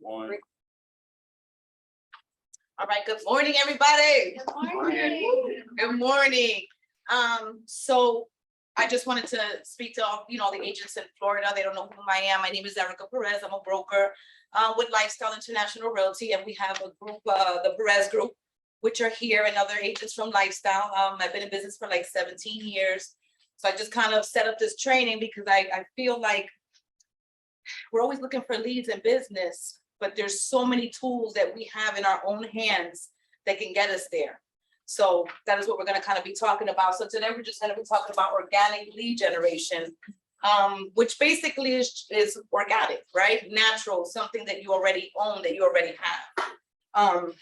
Morning. All right, good morning, everybody. Good morning. Good morning. So I just wanted to speak to all, the agents in Florida. They don't know who I am. My name is Erica Perez. I'm a broker with Lifestyle International Realty, and we have a group, the Perez Group, which are here, and other agents from Lifestyle. I've been in business for like 17 years. So I just kind of set up this training because I feel like we're always looking for leads in business, but there's so many tools that we have in our own hands that can get us there. So that is what we're going to kind of be talking about. So today we're just going to be talking about organic lead generation, which basically is organic, right? Natural, something that you already own, that you already have. And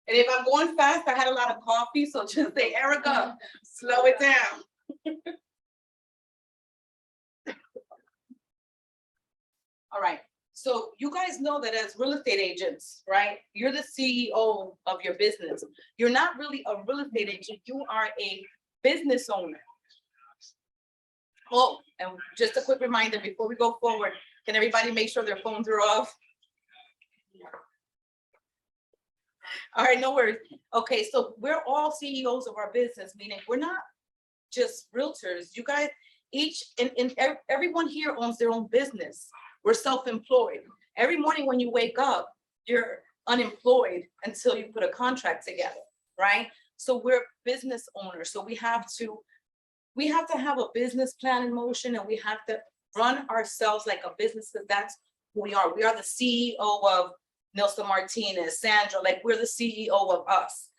if I'm going fast, I had a lot of coffee, so just say, Erica, slow it down. All right, so you guys know that as real estate agents, right? You're the CEO of your business. You're not really a real estate agent, you are a business owner. Oh, and just a quick reminder before we go forward, can everybody make sure their phones are off? All right, no worries. Okay, so we're all CEOs of our business, meaning we're not just realtors. You guys, everyone here owns their own business. We're self-employed. Every morning when you wake up, you're unemployed until you put a contract together, right? So we're business owners. So we have to have a business plan in motion, and we have to run ourselves like a business, because that's who we are. We are the CEO of Nilsa Martinez, Sandra, like we're the CEO of us.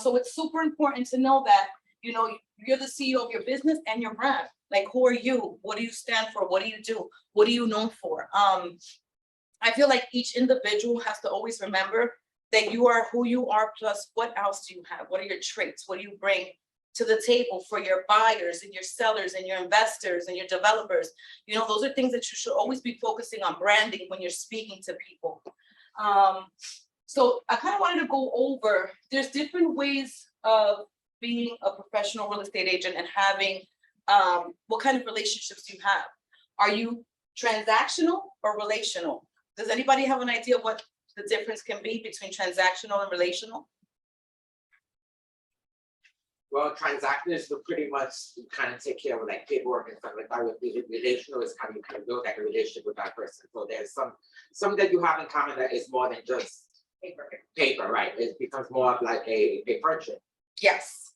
So it's super important to know that, you're the CEO of your business and your brand. Like, who are you? What do you stand for? What do you do? What are you known for? I feel like each individual has to always remember that you are who you are, plus what else do you have? What are your traits? What do you bring to the table for your buyers and your sellers and your investors and your developers? Those are things that you should always be focusing on branding when you're speaking to people. So I kind of wanted to go over, there's different ways of being a professional real estate agent and having, what kind of relationships you have. Are you transactional or relational? Does anybody have an idea what the difference can be between transactional and relational? Well, transactional is to pretty much kind of take care of like paperwork and stuff like that. Relational is kind of build like a relationship with that person. So there's some that you have in common that is more than just paper, right? It becomes more of like a friendship. Yes.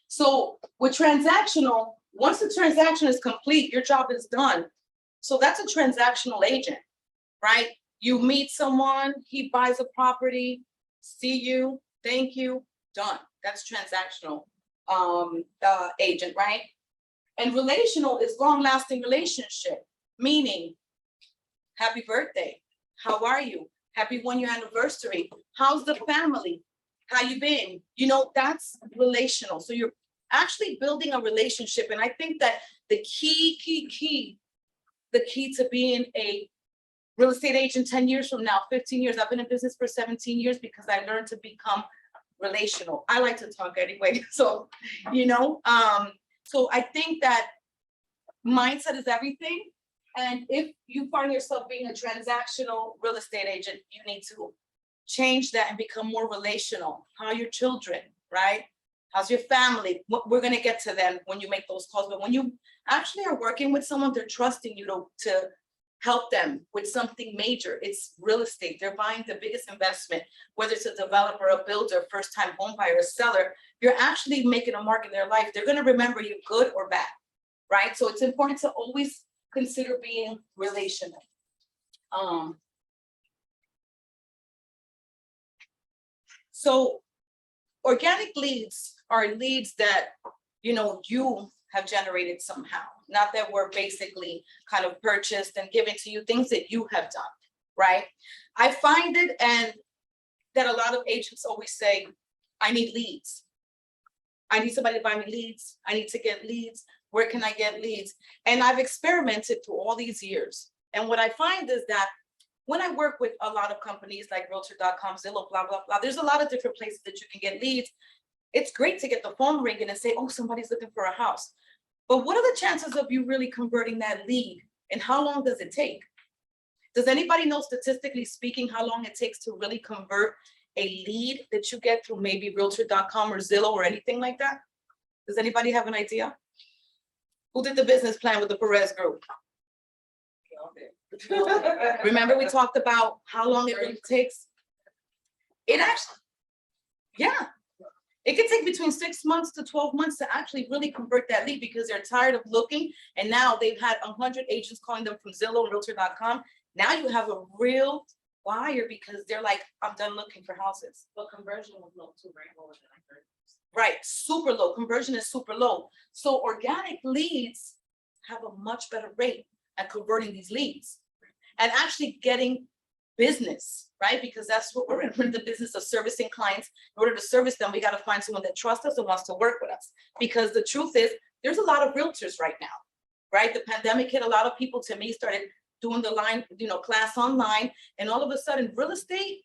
So with transactional, once the transaction is complete, your job is done. So that's a transactional agent, right? You meet someone, he buys a property, see you, thank you, done. That's transactional agent, right? And relational is long-lasting relationship, meaning happy birthday, how are you? Happy 1-year anniversary. How's the family? How you been? That's relational. So you're actually building a relationship. And I think that the key to being a real estate agent 10 years from now, 15 years, I've been in business for 17 years because I learned to become relational. I like to talk anyway. So, so I think that mindset is everything. And if you find yourself being a transactional real estate agent, you need to change that and become more relational. How are your children, right? How's your family? We're going to get to them when you make those calls. But when you actually are working with someone, they're trusting you to help them with something major. It's real estate. They're buying the biggest investment, whether it's a developer, a builder, first-time home buyer, a seller. You're actually making a mark in their life. They're going to remember you good or bad, right? So it's important to always consider being relational. So organic leads are leads that, you have generated somehow, not that we're basically kind of purchased and given to you, things that you have done, right? I find it, and that a lot of agents always say, I need leads. I need somebody to buy me leads. I need to get leads. Where can I get leads? And I've experimented through all these years. And what I find is that when I work with a lot of companies like Realtor.com, Zillow, blah, blah, blah, there's a lot of different places that you can get leads. It's great to get the phone ringing and say, oh, somebody's looking for a house. But what are the chances of you really converting that lead And how long does it take? Does anybody know, statistically speaking, how long it takes to really convert a lead that you get through maybe Realtor.com or Zillow or anything like that? Does anybody have an idea? Who did the business plan with the Perez Group? Remember we talked about how long it really takes? It actually, yeah. It can take between 6 months to 12 months to actually really convert that lead because they're tired of looking. And now they've had 100 agents calling them from Zillow and Realtor.com. Now you have a real buyer because they're like, I'm done looking for houses. But conversion was low too, right? What was it, like 30%? Right, super low. Conversion is super low. So organic leads have a much better rate at converting these leads and actually getting business, right? Because that's what we're in. We're in the business of servicing clients. In order to service them, we got to find someone that trusts us and wants to work with us. Because the truth is, there's a lot of realtors right now, right? The pandemic hit a lot of people. To me, started doing the line, class online, and all of a sudden, real estate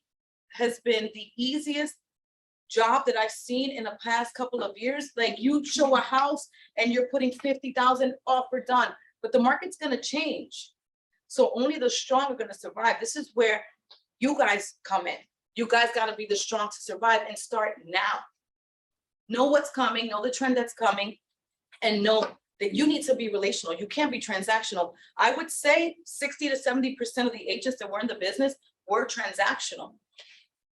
has been the easiest job that I've seen in the past couple of years. Like, you show a house and you're putting 50,000 offer done, but the market's going to change. So only the strong are going to survive. This is where you guys come in. You guys got to be the strong to survive and start now. Know what's coming, know the trend that's coming, and know that you need to be relational. You can't be transactional. I would say 60 to 70% of the agents that were in the business were transactional,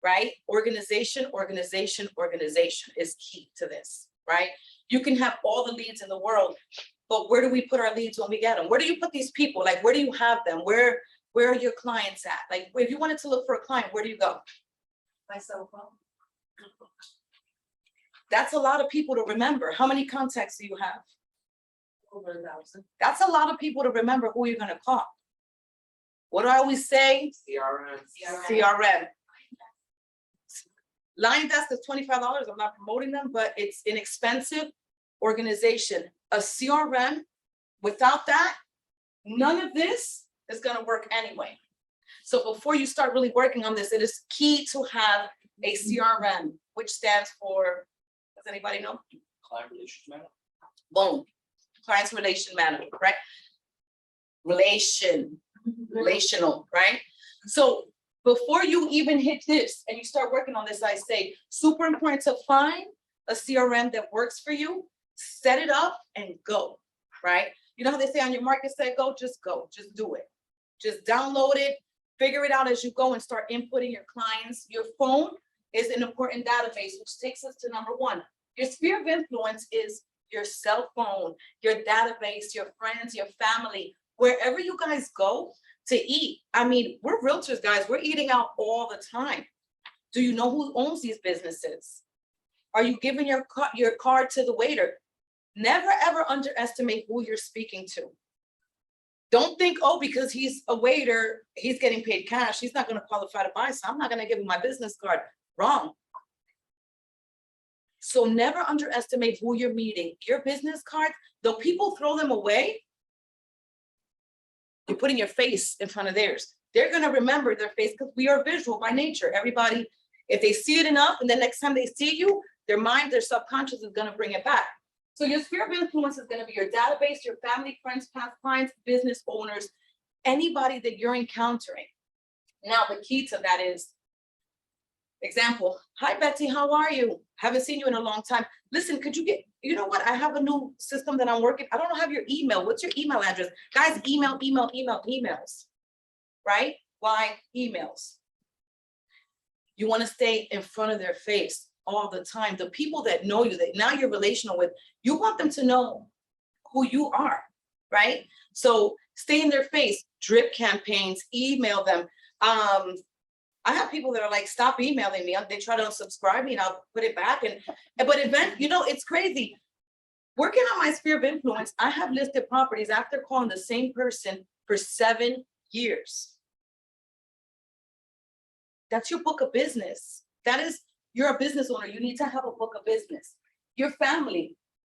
right? Organization, organization, organization is key to this, right? You can have all the leads in the world, but where do we put our leads when we get them? Where do you put these people? Like, where do you have them? Where are your clients at? Like, if you wanted to look for a client, where do you go? My cell phone. That's a lot of people to remember. How many contacts do you have? Over 1,000. That's a lot of people to remember who you're gonna call. What do I always say? CRM. CRM. Line Desk is $25. I'm not promoting them, but it's inexpensive organization. A CRM, without that, none of this is gonna work anyway. So before you start really working on this, it is key to have a CRM, which stands for, does anybody know? Client relations manager. Boom. Clients relation manager, right? Relational, right? So before you even hit this and you start working on this, I say, super important to find a CRM that works for you, set it up and go, right? You know how they say on your market set, go, just do it. Just download it, figure it out as you go and start inputting your clients. Your phone is an important database, which takes us to number one. Your sphere of influence is your cell phone, your database, your friends, your family, wherever you guys go to eat. I mean, we're realtors, guys. We're eating out all the time. Do you know who owns these businesses? Are you giving your card to the waiter? Never, ever underestimate who you're speaking to. Don't think, oh, because he's a waiter, he's getting paid cash, he's not going to qualify to buy, so I'm not going to give him my business card. Wrong. So never underestimate who you're meeting. Your business cards, though people throw them away, you're putting your face in front of theirs. They're going to remember their face because we are visual by nature. Everybody, if they see it enough and the next time they see you, their mind, their subconscious is going to bring it back. So your sphere of influence is going to be your database, your family, friends, past clients, business owners, anybody that you're encountering. Now, the key to that is, example, hi, Betsy, how are you? Haven't seen you in a long time. Listen, could you get, you know what? I have a new system that I'm working. I don't have your email. What's your email address? Guys, emails, right? Why emails? You want to stay in front of their face all the time. The people that know you, that now you're relational with, you want them to know who you are, right? So stay in their face, drip campaigns, email them. I have people that are like, stop emailing me. They try to unsubscribe me and I'll put it back. But it's crazy. Working on my sphere of influence, I have listed properties after calling the same person for 7 years. That's your book of business. You're a business owner. You need to have a book of business. Your family.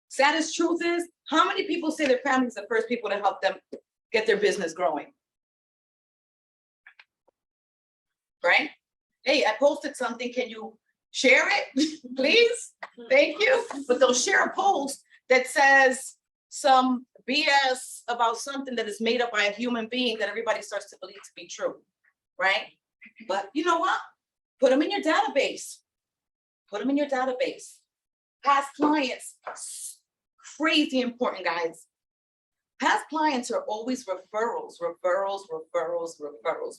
Saddest truth is, how many people say their family is the first people to help them get their business growing? Right? Hey, I posted something. Can you share it, please? Thank you. But they'll share a post that says some BS about something that is made up by a human being that everybody starts to believe to be true, right? But you know what? Put them in your database. Put them in your database. Past clients, crazy important, guys. Past clients are always referrals,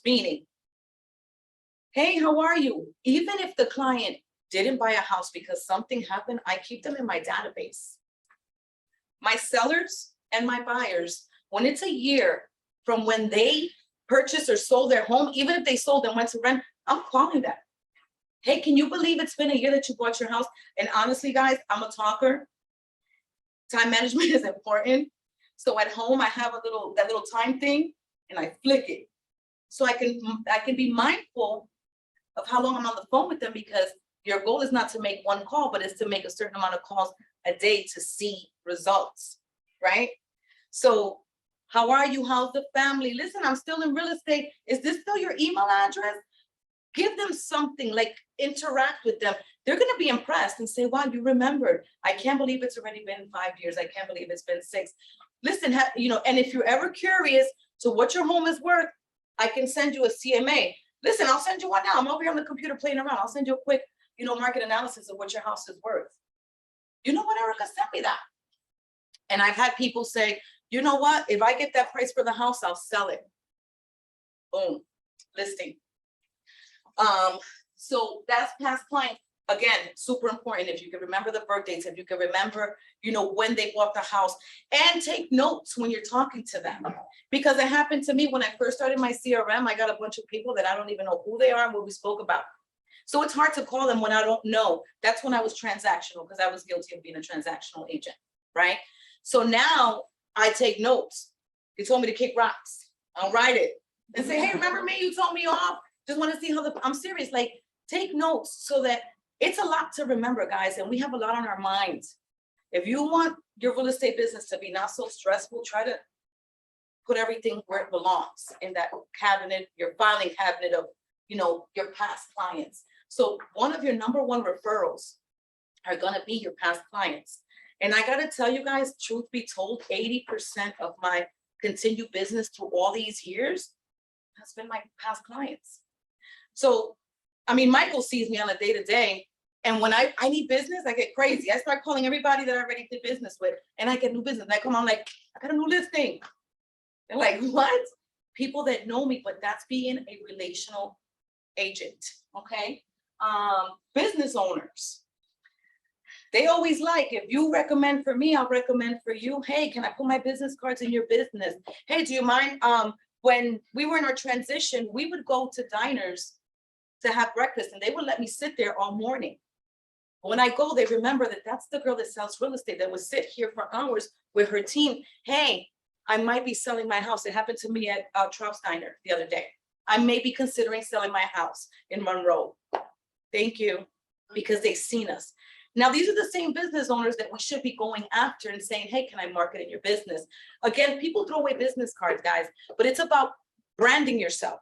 meaning, hey, how are you? Even if the client didn't buy a house because something happened, I keep them in my database. My sellers and my buyers, when it's a year from when they purchased or sold their home, even if they sold and went to rent, I'm calling them. Hey, can you believe it's been a year that you bought your house? And honestly, guys, I'm a talker. Time management is important. So at home, I have that little time thing and I flick it. So I can be mindful of how long I'm on the phone with them, because your goal is not to make one call, but it's to make a certain amount of calls a day to see results, right? So how are you? How's the family? Listen, I'm still in real estate. Is this still your email address? Give them something, like interact with them. They're gonna be impressed and say, wow, you remembered. I can't believe it's already been 5 years. I can't believe it's been 6. Listen, and if you're ever curious to what your home is worth, I can send you a CMA. Listen, I'll send you one now. I'm over here on the computer playing around. I'll send you a quick, market analysis of what your house is worth. You know what, Erica, send me that. And I've had people say, you know what, if I get that price for the house, I'll sell it. Boom, listing. So that's past client. Again, super important. If you can remember the birth dates, if you can remember, when they bought the house, and take notes when you're talking to them. Because it happened to me when I first started my CRM. I got a bunch of people that I don't even know who they are and what we spoke about. So it's hard to call them when I don't know. That's when I was transactional, because I was guilty of being a transactional agent, right? So now I take notes. You told me to kick rocks. I'll write it and say, hey, remember me? You told me off. Just want to see how I'm serious. Like, take notes, so that it's a lot to remember, guys, and we have a lot on our minds. If you want your real estate business to be not so stressful, try to put everything where it belongs, in that cabinet, your filing cabinet of, your past clients. So one of your number one referrals are going to be your past clients. And I got to tell you guys, truth be told, 80% of my continued business through all these years has been my past clients. So, Michael sees me on a day-to-day, and when I need business, I get crazy. I start calling everybody that I already did business with, and I get new business. I come on like, I got a new listing. They're like, what? People that know me, but that's being a relational agent, okay? Business owners, they always like, if you recommend for me, I'll recommend for you. Hey, can I put my business cards in your business? Hey, do you mind? When we were in our transition, we would go to diners to have breakfast, and they would let me sit there all morning. When I go, they remember that that's the girl that sells real estate that would sit here for hours with her team. Hey, I might be selling my house. It happened to me at Trout's Diner the other day. I may be considering selling my house in Monroe. Thank you, because they've seen us. Now, these are the same business owners that we should be going after and saying, hey, can I market in your business? Again, people throw away business cards, guys, but it's about branding yourself,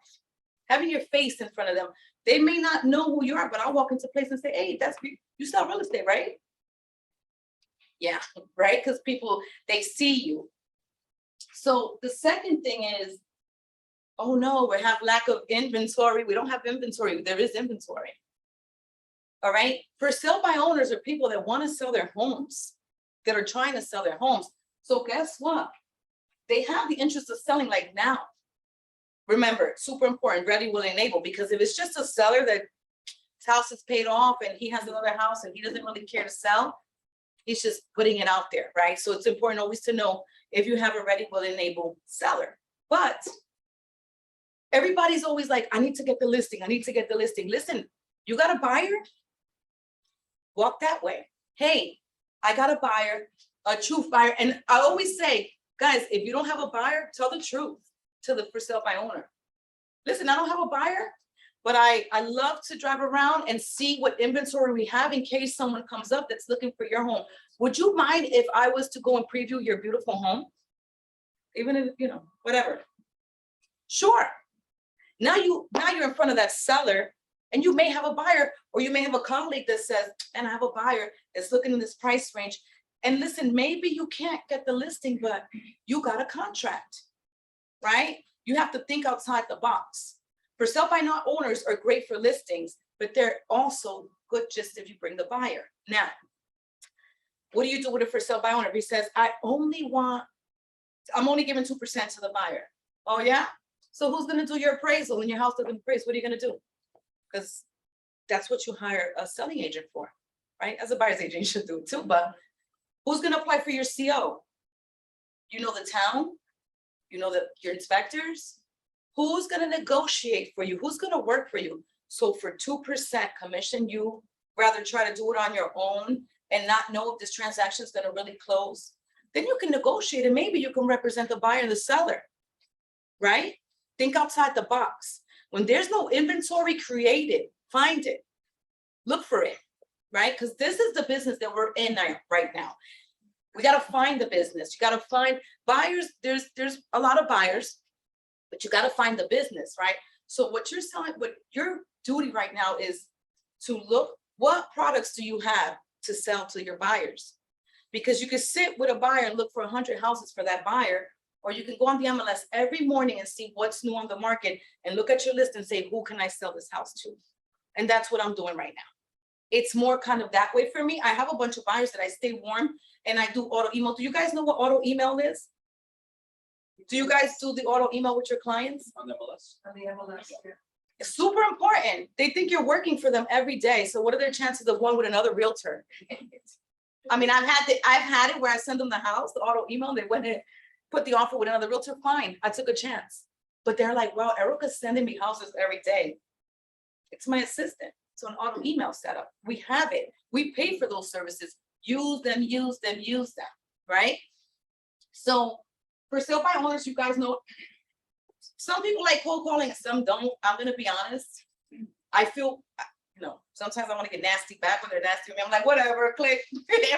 having your face in front of them. They may not know who you are, but I'll walk into a place and say, hey, you sell real estate, right? Yeah, right? Because people, they see you. So the second thing is, oh no, we have lack of inventory. We don't have inventory. There is inventory. All right. For sale by owners are people that want to sell their homes, that are trying to sell their homes. So guess what? They have the interest of selling like now. Remember, super important, ready, willing, and able, because if it's just a seller that his house is paid off and he has another house and he doesn't really care to sell, he's just putting it out there, right? So it's important always to know if you have a ready, willing, and able seller. But everybody's always like, I need to get the listing. I need to get the listing. Listen, you got a buyer? Walk that way. Hey, I got a buyer, a truth buyer. And I always say, guys, if you don't have a buyer, tell the truth to the for sale by owner. Listen, I don't have a buyer, but I love to drive around and see what inventory we have in case someone comes up that's looking for your home. Would you mind if I was to go and preview your beautiful home? Even if, whatever. Sure. Now you're in front of that seller, and you may have a buyer, or you may have a colleague that says, and I have a buyer that's looking in this price range. And listen, maybe you can't get the listing, but you got a contract, right? You have to think outside the box. For sale by not owners are great for listings, but they're also good just if you bring the buyer. Now, what do you do with a for sale by owner? If he says, I'm only giving 2% to the buyer. Oh yeah? So who's gonna do your appraisal when your house doesn't appraise? What are you gonna do? Because that's what you hire a selling agent for, right? As a buyer's agent, you should do it too, but who's gonna apply for your CO? You know the town? You know your inspectors? Who's gonna negotiate for you? Who's gonna work for you? So for 2% commission, you rather try to do it on your own and not know if this transaction is gonna really close? Then you can negotiate and maybe you can represent the buyer and the seller, right? Think outside the box. When there's no inventory created, find it, look for it, right? Because this is the business that we're in right now. We gotta find the business. You gotta find buyers. There's a lot of buyers, but you gotta find the business, right? So what you're selling, what your duty right now is to look, what products do you have to sell to your buyers? Because you can sit with a buyer and look for 100 houses for that buyer, or you can go on the MLS every morning and see what's new on the market and look at your list and say, who can I sell this house to? And that's what I'm doing right now. It's more kind of that way for me. I have a bunch of buyers that I stay warm and I do auto email. Do you guys know what auto email is? Do you guys do the auto email with your clients? On the MLS. On the MLS, yeah. It's super important. They think you're working for them every day. So what are their chances of one with another realtor? I mean, I've had it where I send them the house, the auto email, they went and put the offer with another realtor, fine, I took a chance. But they're like, wow, Erica's sending me houses every day. It's my assistant. It's an auto email setup. We have it. We pay for those services. Use them, use them, use them, right? So for sale by owners, you guys know, some people like cold calling, some don't. I'm gonna be honest. I feel, sometimes I want to get nasty back when they're nasty to me. I'm like, whatever, click,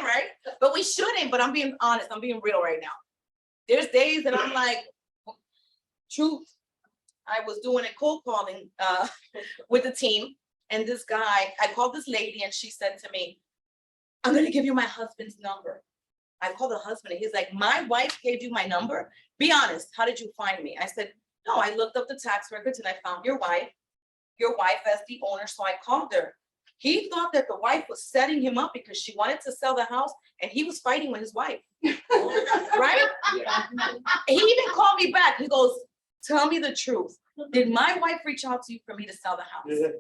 right? But we shouldn't, but I'm being honest. I'm being real right now. There's days that I'm like, truth. I was doing a cold calling with the team, and this guy, I called this lady and she said to me, I'm gonna give you my husband's number. I called the husband and he's like, my wife gave you my number? Be honest, how did you find me? I said, no, I looked up the tax records and I found your wife as the owner, so I called her. He thought that the wife was setting him up because she wanted to sell the house and he was fighting with his wife, right? Yeah. He even called me back. He goes, tell me the truth. Did my wife reach out to you for me to sell the house?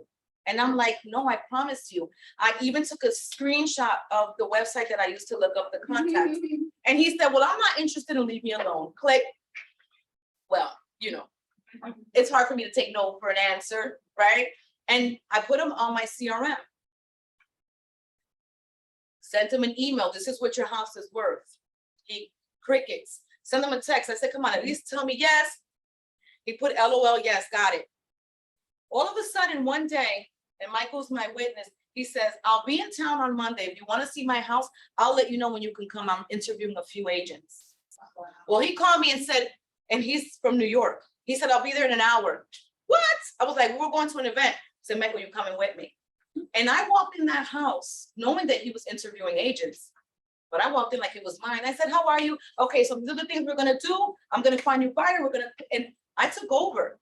And I'm like, no, I promise you. I even took a screenshot of the website that I used to look up the contacts. And he said, well, I'm not interested in leave me alone. Click. Well, it's hard for me to take no for an answer, right? And I put him on my CRM. Sent him an email. This is what your house is worth. He crickets. Send him a text. I said, come on, at least tell me yes. He put LOL, yes, got it. All of a sudden, one day, and Michael's my witness, he says, I'll be in town on Monday. If you want to see my house, I'll let you know when you can come. I'm interviewing a few agents. Well, he called me and said, and he's from New York. He said, I'll be there in an hour. What? I was like, we're going to an event. I said, Michael, you coming with me? And I walked in that house knowing that he was interviewing agents, but I walked in like it was mine. I said, how are you? Okay, so these are the things we're gonna do. I'm gonna find you a buyer. And I took over.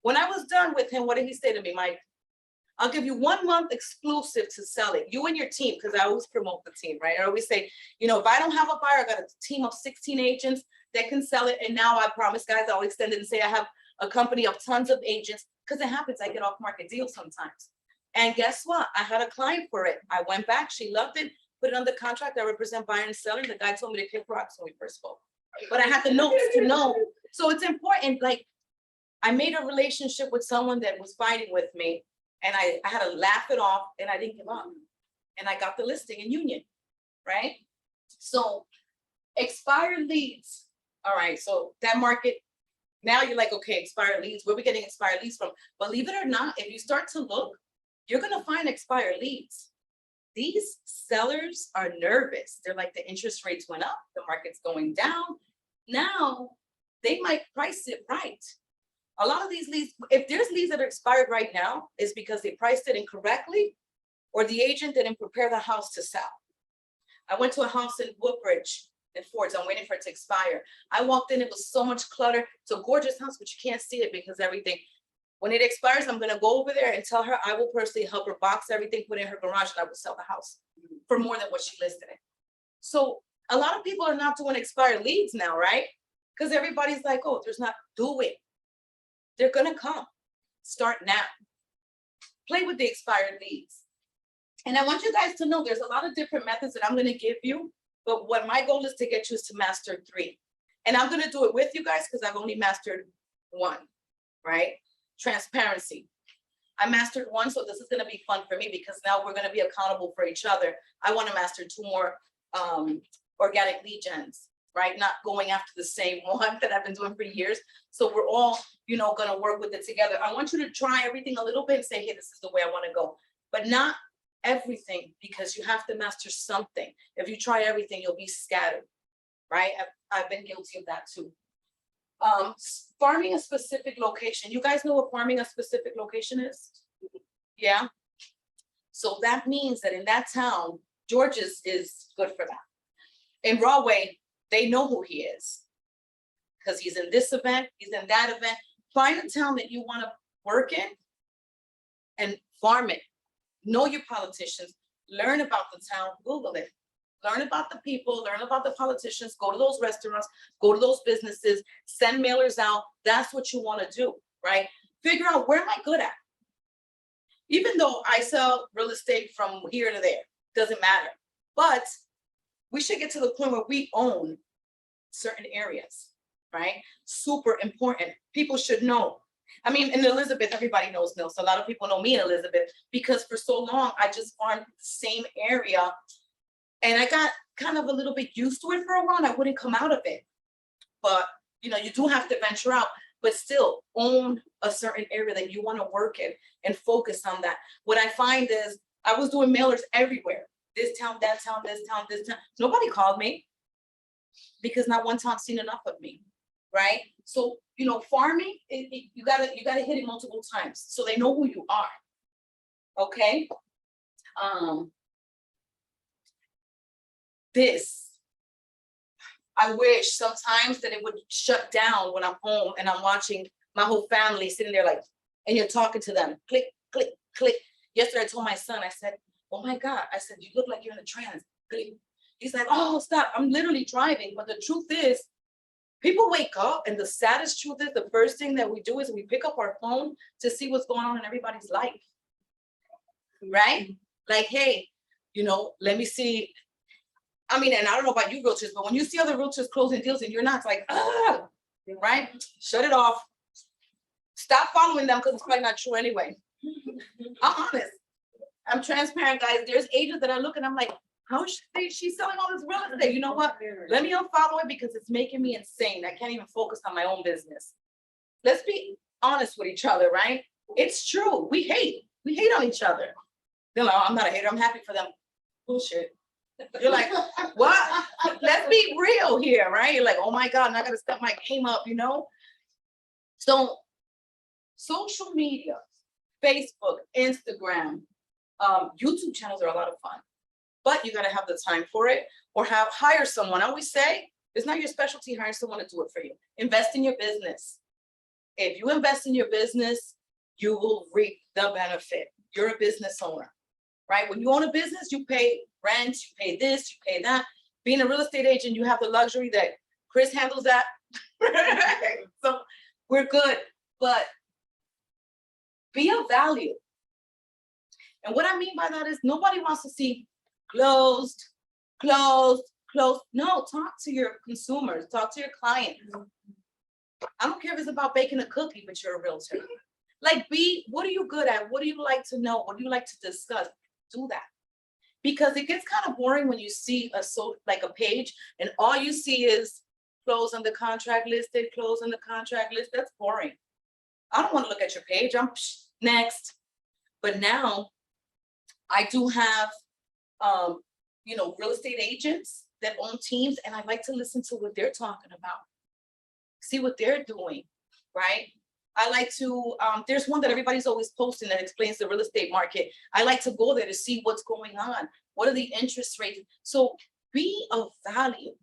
When I was done with him, what did he say to me, Mike? I'll give you 1 month exclusive to sell it. You and your team, because I always promote the team, right? I always say, if I don't have a buyer, I got a team of 16 agents that can sell it. And now I promise, guys, I'll extend it and say I have a company of tons of agents, because it happens, I get off market deals sometimes. And guess what? I had a client for it. I went back, she loved it, put it under contract. I represent buyer and seller. The guy told me to kick rocks when we first spoke, but I had the notes to know. So it's important, like I made a relationship with someone that was fighting with me, and I had to laugh it off, and I didn't give up. And I got the listing in Union, right? So expired leads. All right, so that market, now you're like, okay, expired leads, where are we getting expired leads from? Believe it or not, if you start to look, you're gonna find expired leads. These sellers are nervous. They're like, the interest rates went up, the market's going down. Now they might price it right. A lot of these leads, if there's leads that are expired right now, is because they priced it incorrectly or the agent didn't prepare the house to sell. I went to a house in Woodbridge in Fords. I'm waiting for it to expire. I walked in, it was so much clutter. It's a gorgeous house, but you can't see it because everything. When it expires, I'm gonna go over there and tell her I will personally help her box everything, put it in her garage, and I will sell the house for more than what she listed it. So a lot of people are not doing expired leads now, right? Because everybody's like, oh, there's not, do it. They're gonna come. Start now. Play with the expired leads. And I want you guys to know there's a lot of different methods that I'm gonna give you, but what my goal is to get you is to master 3. And I'm gonna do it with you guys because I've only mastered 1, right? Transparency. I mastered 1, so this is gonna be fun for me because now we're gonna be accountable for each other. I wanna master 2 more organic lead gens, right? Not going after the same one that I've been doing for years. So we're all, you know, gonna work with it together. I want you to try everything a little bit and say, hey, this is the way I wanna go, but not everything, because you have to master something. If you try everything, you'll be scattered, right? I've been guilty of that too. Farming a specific location. You guys know what farming a specific location is? Yeah. So that means that in that town, George's is good for that. In Rahway, they know who he is because he's in this event, he's in that event. Find a town that you want to work in and farm it. Know your politicians, learn about the town, Google it. Learn about the people, learn about the politicians, go to those restaurants, go to those businesses, send mailers out. That's what you want to do, right? Figure out, where am I good at? Even though I sell real estate from here to there, doesn't matter. But we should get to the point where we own certain areas, right? Super important. People should know. I mean, in Elizabeth, everybody knows Mills. A lot of people know me in Elizabeth because for so long, I just farmed the same area. And I got kind of a little bit used to it for a while and I wouldn't come out of it. But, you know, you do have to venture out, but still own a certain area that you want to work in and focus on that. What I find is I was doing mailers everywhere. This town, that town, this town, this town. Nobody called me because not one town seen enough of me, right? So, you know, farming, you gotta hit it multiple times so they know who you are, okay? I wish sometimes that it would shut down when I'm home and I'm watching my whole family sitting there like, and you're talking to them, click, click, click. Yesterday I told my son, I said, oh my God, I said, you look like you're in a trance. Click. He's like, oh, stop, I'm literally driving. But the truth is, people wake up and the saddest truth is the first thing that we do is we pick up our phone to see what's going on in everybody's life, right? Like, hey, you know, let me see. I mean, and I don't know about you realtors, but when you see other realtors closing deals and you're not, it's like, ah, right? Shut it off. Stop following them because it's probably not true anyway. I'm honest. I'm transparent, guys. There's agents that I look and I'm like, how is she's selling all this real estate? You know what? Let me unfollow it because it's making me insane. I can't even focus on my own business. Let's be honest with each other, right? It's true. We hate on each other. They're like, oh, I'm not a hater. I'm happy for them. Bullshit. You're like, what? Let's be real here, right? You're like, oh my God, I'm not gonna step my game up, you know? So social media, Facebook, Instagram, YouTube channels are a lot of fun, but you gotta have the time for it or hire someone. I always say, it's not your specialty, hire someone to do it for you. Invest in your business. If you invest in your business, you will reap the benefit. You're a business owner, right? When you own a business, you pay rent, you pay this, you pay that. Being a real estate agent, you have the luxury that Chris handles that. So we're good, but be of value. And what I mean by that is nobody wants to see closed, closed, closed. No, talk to your consumers, talk to your clients. I don't care if it's about baking a cookie, but you're a realtor. Like, what are you good at? What do you like to know? What do you like to discuss? Do that. Because it gets kind of boring when you see like a page and all you see is close on the contract listed, close on the contract list. That's boring. I don't want to look at your page. I'm next. But now I do have, you know, real estate agents that own teams, and I like to listen to what they're talking about, see what they're doing, right? I like to, there's one that everybody's always posting that explains the real estate market. I like to go there to see what's going on. What are the interest rates? So be of value.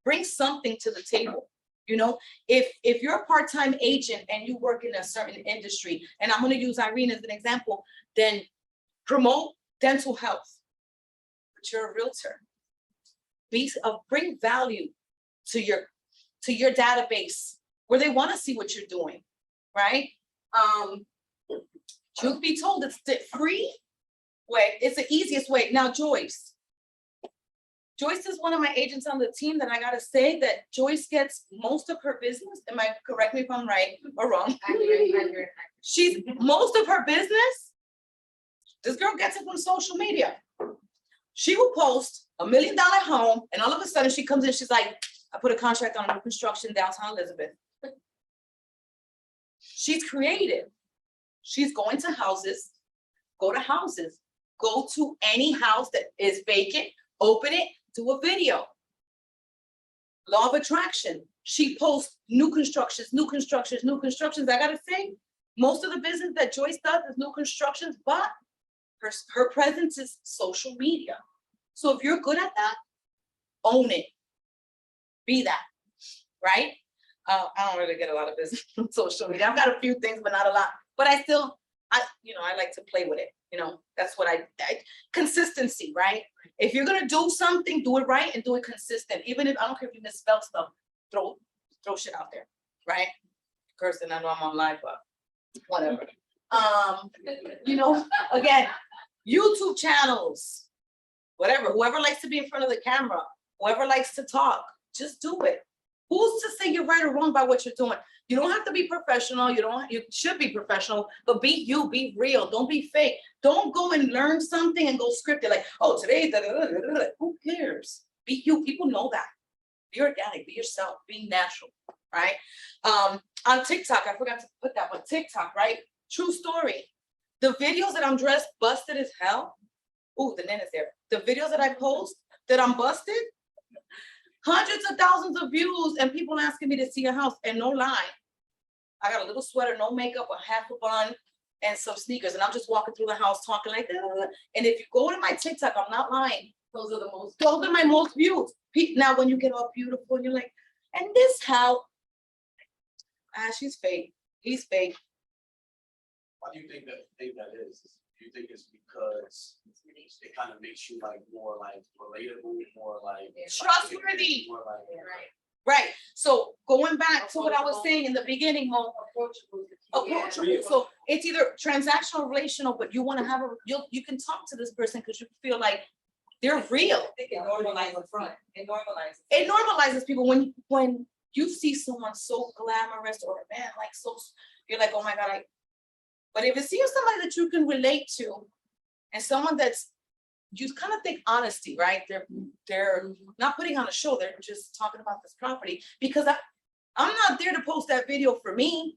Bring something to the table. You know, if you're a part-time agent and you work in a certain industry, and I'm gonna use Irene as an example, then promote dental health. But you're a realtor. Bring value to your database where they want to see what you're doing, right? Truth be told, it's the free way. It's the easiest way. Now, Joyce is one of my agents on the team that I gotta say that Joyce gets most of her business. Am I correct me if I'm right or wrong? Accurate. She's most of her business. This girl gets it from social media. She will post $1 million home, and all of a sudden she comes in, she's like, I put a contract on new construction downtown Elizabeth. She's creative. She's going to houses, go to any house that is vacant, open it, do a video. Law of attraction. She posts new constructions. I gotta say, most of the business that Joyce does is new constructions, but her presence is social media. So if you're good at that, own it. Be that, right? I don't really get a lot of business on social media. I've got a few things, but not a lot. But I like to play with it. You know, that's what consistency, right? If you're gonna do something, do it right and do it consistent. Even if I don't care if you misspell stuff, throw shit out there, right? Cursing, I know I'm on live, but whatever. You know, again, YouTube channels, whatever. Whoever likes to be in front of the camera, whoever likes to talk, just do it. Who's to say you're right or wrong by what you're doing? You don't have to be professional. You should be professional, but be you, be real. Don't be fake. Don't go and learn something and go scripted like, oh, today, who cares? Be you. People know that. Be organic, be yourself, be natural, right? On TikTok, I forgot to put that one. TikTok, right? True story. The videos that I'm dressed busted as hell. Ooh, the Nen is there. The videos that I post that I'm busted, hundreds of thousands of views and people asking me to see a house, and no lie. I got a little sweater, no makeup, a half a bun, and some sneakers, and I'm just walking through the house talking like that. And if you go to my TikTok, I'm not lying. Those are my most views. Now, when you get all beautiful, and you're like, and this how? She's fake. He's fake. Why do you think that is? Do you think it's because it kind of makes you like more like relatable, more like Trustworthy. more like Right. So going back to what I was saying in the beginning, Mo, approachable. So it's either transactional or relational, but you want to have you can talk to this person because you feel like they're real. It normalizes front. It normalizes. It normalizes people when you see someone so glamorous or man, like so, you're like, oh my God, but if you see somebody that you can relate to and someone that's, you kind of think honesty, right? They're not putting on a show. They're just talking about this property because I'm not there to post that video for me.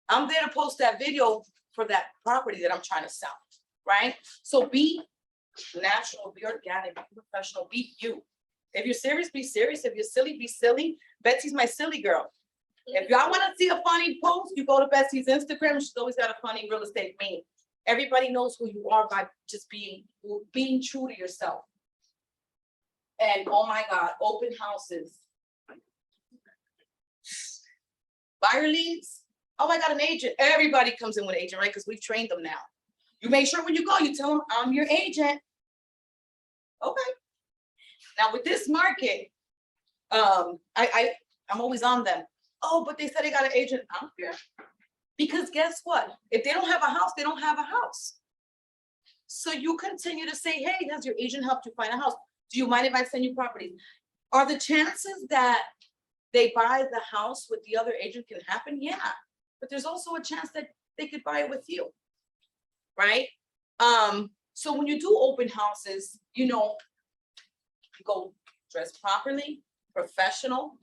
I'm there to post that video for that property that I'm trying to sell, right? So be natural, be organic, be professional, be you. If you're serious, be serious. If you're silly, be silly. Betsy's my silly girl. If y'all want to see a funny post, you go to Betsy's Instagram. She's always got a funny real estate meme. Everybody knows who you are by just being true to yourself. And oh my God, open houses. Buyer leads. Oh my God, an agent. Everybody comes in with an agent, right? Because we've trained them now. You make sure when you go, you tell them, I'm your agent. Okay. Now with this market, I'm always on them. Oh, but they said they got an agent. I don't care. Because guess what? If they don't have a house, they don't have a house. So you continue to say, hey, has your agent helped you find a house? Do you mind if I send you properties? Are the chances that they buy the house with the other agent can happen? Yeah. But there's also a chance that they could buy it with you. Right? So when you do open houses, you go dress properly, professional,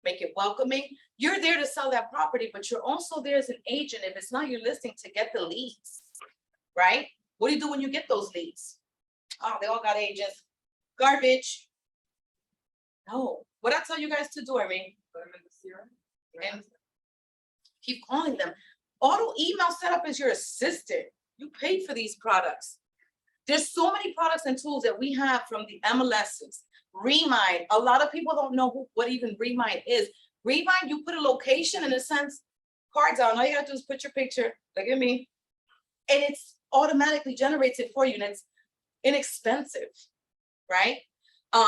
make it welcoming. You're there to sell that property, but you're also there as an agent. If it's not your listing, to get the leads, right? What do you do when you get those leads? Oh, they all got agents. Garbage. No. What I tell you guys to do, Irene? And keep calling them. Auto email setup is your assistant. You paid for these products. There's so many products and tools that we have from the MLSs. Remind, a lot of people don't know what even Remind is. Remind, you put a location, in a sense, cards on, all you gotta do is put your picture, look at me, and it's automatically generates it for you, and it's inexpensive, right?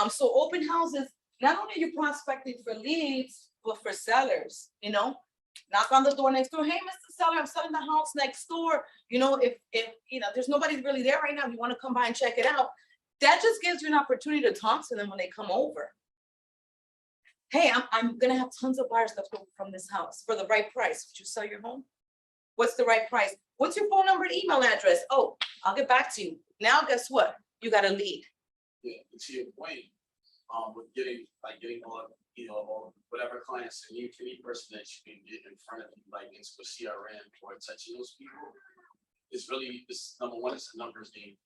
So open houses, not only are you prospecting for leads, but for sellers, you know? Knock on the door next door, hey, Mr. Seller, I'm selling the house next door. You know, if you know, there's nobody really there right now, you wanna come by and check it out. That just gives you an opportunity to talk to them when they come over. Hey, I'm gonna have tons of buyers left over from this house for the right price. Would you sell your home? What's the right price? What's your phone number and email address? Oh, I'll get back to you. Now, guess what? You got a lead. Yeah, and to your point, with getting all, you know, all whatever clients, any person that you can get in front of you, like into a CRM or touching those people, is really, this number one, it's a numbers game.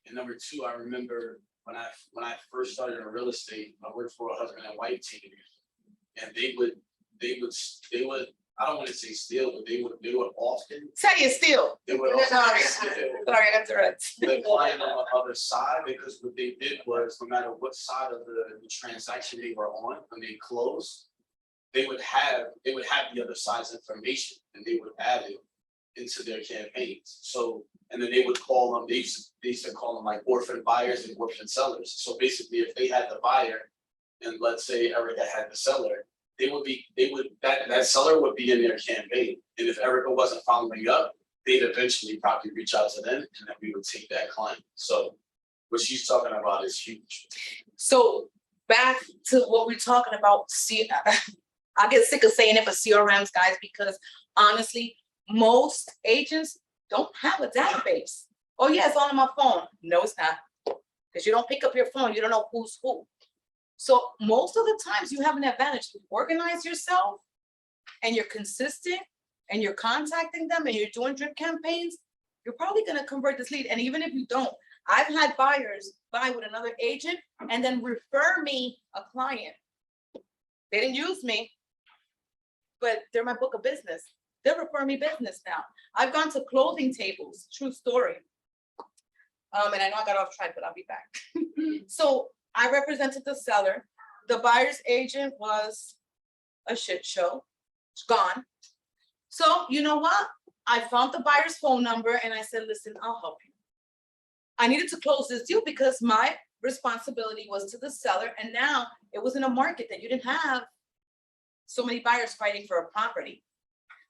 And number two, I remember when I first started in real estate, I worked for a husband and wife team, and they would, I don't want to say steal, but they would often, Say it still. they would Sorry, often steal I got Tourette's. the client on the other side, because what they did was, no matter what side of the transaction they were on, when they closed, they would have the other side's information, and they would add it into their campaigns. So, and then they would call them, they used to call them like orphan buyers and orphan sellers. So basically, if they had the buyer, and let's say Erica had the seller, that seller would be in their campaign. And if Erica wasn't following up, they'd eventually probably reach out to them, and then we would take that client. So what she's talking about is huge. So back to what we're talking about, I get sick of saying it for CRMs, guys, because honestly, most agents don't have a database. Oh yeah, it's on my phone. No, it's not. Because you don't pick up your phone, you don't know who's who. So most of the times you have an advantage. You organize yourself and you're consistent and you're contacting them and you're doing drip campaigns, you're probably gonna convert this lead. And even if you don't, I've had buyers buy with another agent and then refer me a client. They didn't use me, but they're my book of business. They'll refer me business now. I've gone to closing tables, true story. And I know I got off track, but I'll be back. So I represented the seller. The buyer's agent was a shit show. It's gone. So you know what? I found the buyer's phone number and I said, listen, I'll help you. I needed to close this deal because my responsibility was to the seller. And now it was in a market that you didn't have so many buyers fighting for a property.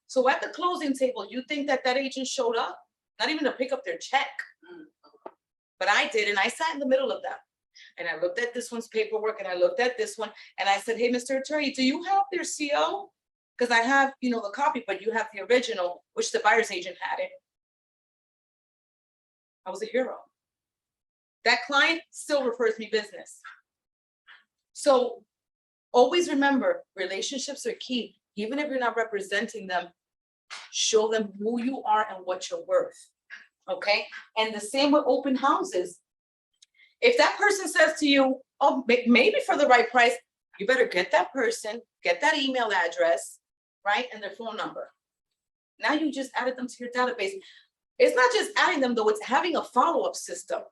So at the closing table, you think that agent showed up, not even to pick up their check. But I did, and I sat in the middle of them. And I looked at this one's paperwork and I looked at this one and I said, hey, Mr. Attorney, do you have their CO? Because I have, you know, the copy, but you have the original, which the buyer's agent had it. I was a hero. That client still refers me business. So always remember, relationships are key. Even if you're not representing them, show them who you are and what you're worth. Okay? And the same with open houses. If that person says to you, oh, maybe for the right price, you better get that person, get that email address, right? And their phone number. Now you just added them to your database. It's not just adding them though, it's having a follow-up system,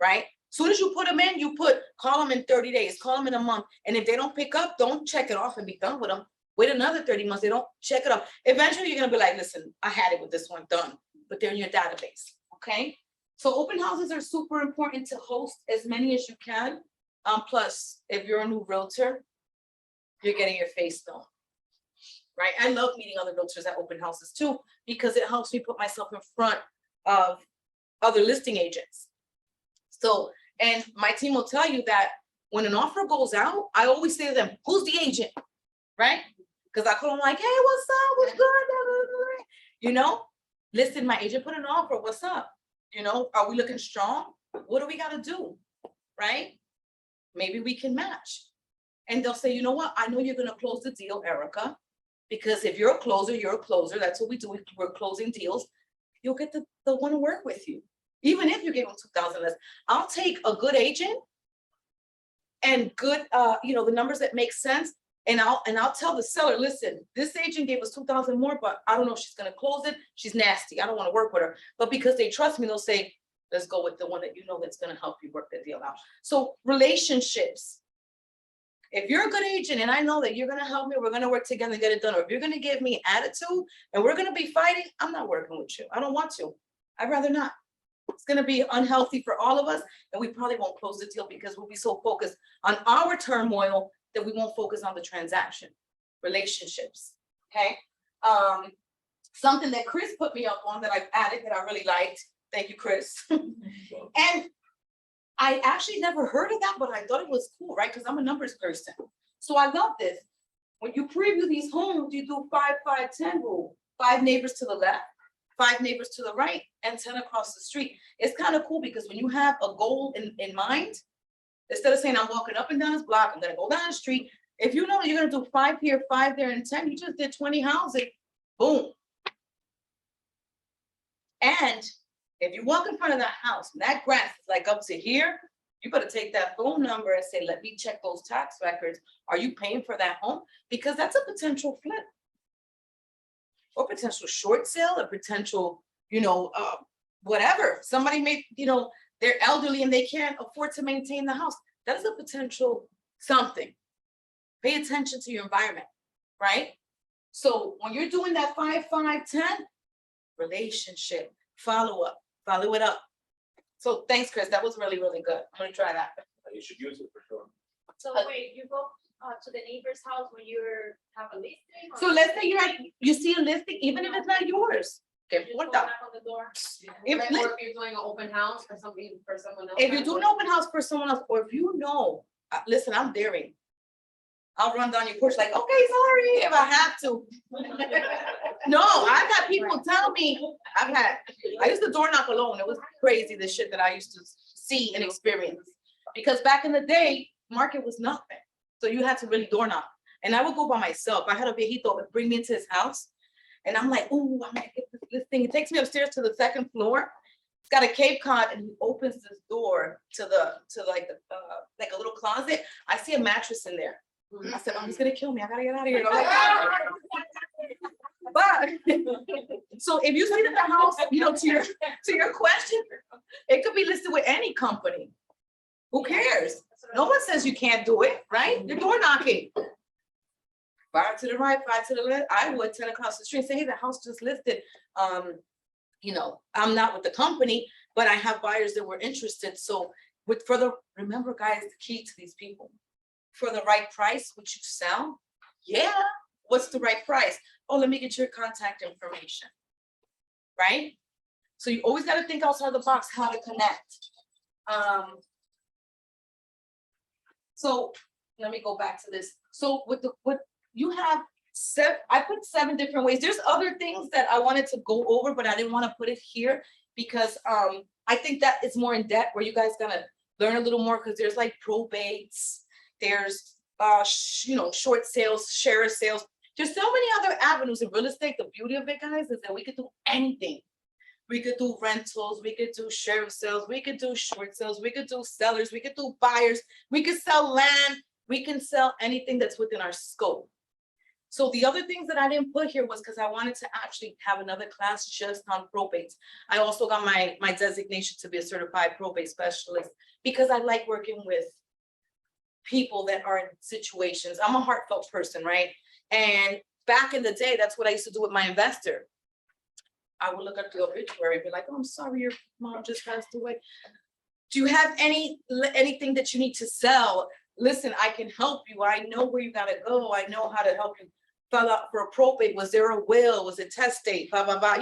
right? Soon as you put them in, you call them in 30 days, call them in a month. And if they don't pick up, don't check it off and be done with them. Wait another 30 months, they don't check it off. Eventually you're gonna be like, listen, I had it with this one done, but they're in your database, okay? So open houses are super important to host as many as you can. Plus, if you're a new realtor, you're getting your face known, right? I love meeting other realtors at open houses too, because it helps me put myself in front of other listing agents. So, and my team will tell you that when an offer goes out, I always say to them, who's the agent, right? Because I call them like, hey, what's up, what's good? You know, listen, my agent put an offer, what's up? You know, are we looking strong? What do we gotta do, right? Maybe we can match. And they'll say, you know what? I know you're gonna close the deal, Erica, because if you're a closer, you're a closer. That's what we do. We're closing deals. You'll get the one to work with you. Even if you give them 2,000 less, I'll take a good agent and good, you know, the numbers that make sense. And I'll tell the seller, listen, this agent gave us 2,000 more, but I don't know if she's gonna close it. She's nasty. I don't want to work with her. But because they trust me, they'll say, let's go with the one that you know that's gonna help you work the deal out. So relationships. If you're a good agent and I know that you're gonna help me, we're gonna work together and get it done, or if you're gonna give me attitude and we're gonna be fighting, I'm not working with you. I don't want to. I'd rather not. It's gonna be unhealthy for all of us, and we probably won't close the deal because we'll be so focused on our turmoil that we won't focus on the transaction. Relationships, okay? Something that Chris put me up on that I've added that I really liked. Thank you, Chris. And I actually never heard of that, but I thought it was cool, right? Because I'm a numbers person. So I love this. When you preview these homes, you do 5-5-10 rule. 5 neighbors to the left, 5 neighbors to the right, and 10 across the street. It's kind of cool because when you have a goal in mind, instead of saying I'm walking up and down this block, I'm gonna go down the street. If you know you're gonna do 5 here, 5 there, and 10, you just did 20 houses, boom. And if you walk in front of that house, and that grass is like up to here, you better take that phone number and say, let me check those tax records. Are you paying for that home? Because that's a potential flip. Or potential short sale, a potential, whatever. Somebody may, they're elderly and they can't afford to maintain the house. That is a potential something. Pay attention to your environment, right? So when you're doing that 5-5-10, relationship, follow it up. So thanks, Chris. That was really, really good. I'm gonna try that. You should use it for sure. So wait, you go to the neighbor's house when you have a listing? or So let's say you see a listing, even if it's not yours. you Okay, just what go the? knock on the door? If, Like, or if you're doing an open house or something for someone else. if you do an open house for someone else, or if listen, I'm daring. I'll run down your porch like, okay, sorry, if I have to. No, I've had people tell me, I used to door knock alone. It was crazy, the shit that I used to see and experience. Because back in the day, market was nothing. So you had to really door knock. And I would go by myself. I had a viejito bring me into his house. And I'm like, ooh, I'm gonna get this thing. It takes me upstairs to the 2nd floor. It's got a Cape Cod and he opens this door to like a little closet. I see a mattress in there. I said, oh, he's gonna kill me. I gotta get out of here. And I'm like, "Ah." But so if you see that the house, to your question, it could be listed with any company. Who cares? No one says you can't do it, right? You're door knocking. 5 to the right, 5 to the left. I would 10 across the street, say, hey, the house just listed. I'm not with the company, but I have buyers that were interested. So remember, guys, the key to these people. For the right price, would you sell? Yeah. What's the right price? Oh, let me get your contact information. Right? So you always got to think outside the box how to connect. So let me go back to this. So I put 7 different ways. There's other things that I wanted to go over, but I didn't want to put it here because I think that it's more in depth where you guys gonna learn a little more because there's like probates. There's short sales, share sales. There's so many other avenues in real estate. The beauty of it, guys, is that we could do anything. We could do rentals, we could do share sales, we could do short sales, we could do sellers, we could do buyers, we could sell land, we can sell anything that's within our scope. So the other things that I didn't put here was because I wanted to actually have another class just on probates. I also got my designation to be a certified probate specialist because I like working with people that are in situations. I'm a heartfelt person, right? And back in the day, that's what I used to do with my investor. I would look at the obituary and be like, oh, I'm sorry, your mom just passed away. Do you have anything that you need to sell? Listen, I can help you. I know where you gotta go. I know how to help you fill out for a probate. Was there a will? Was it testate? Blah, blah, blah.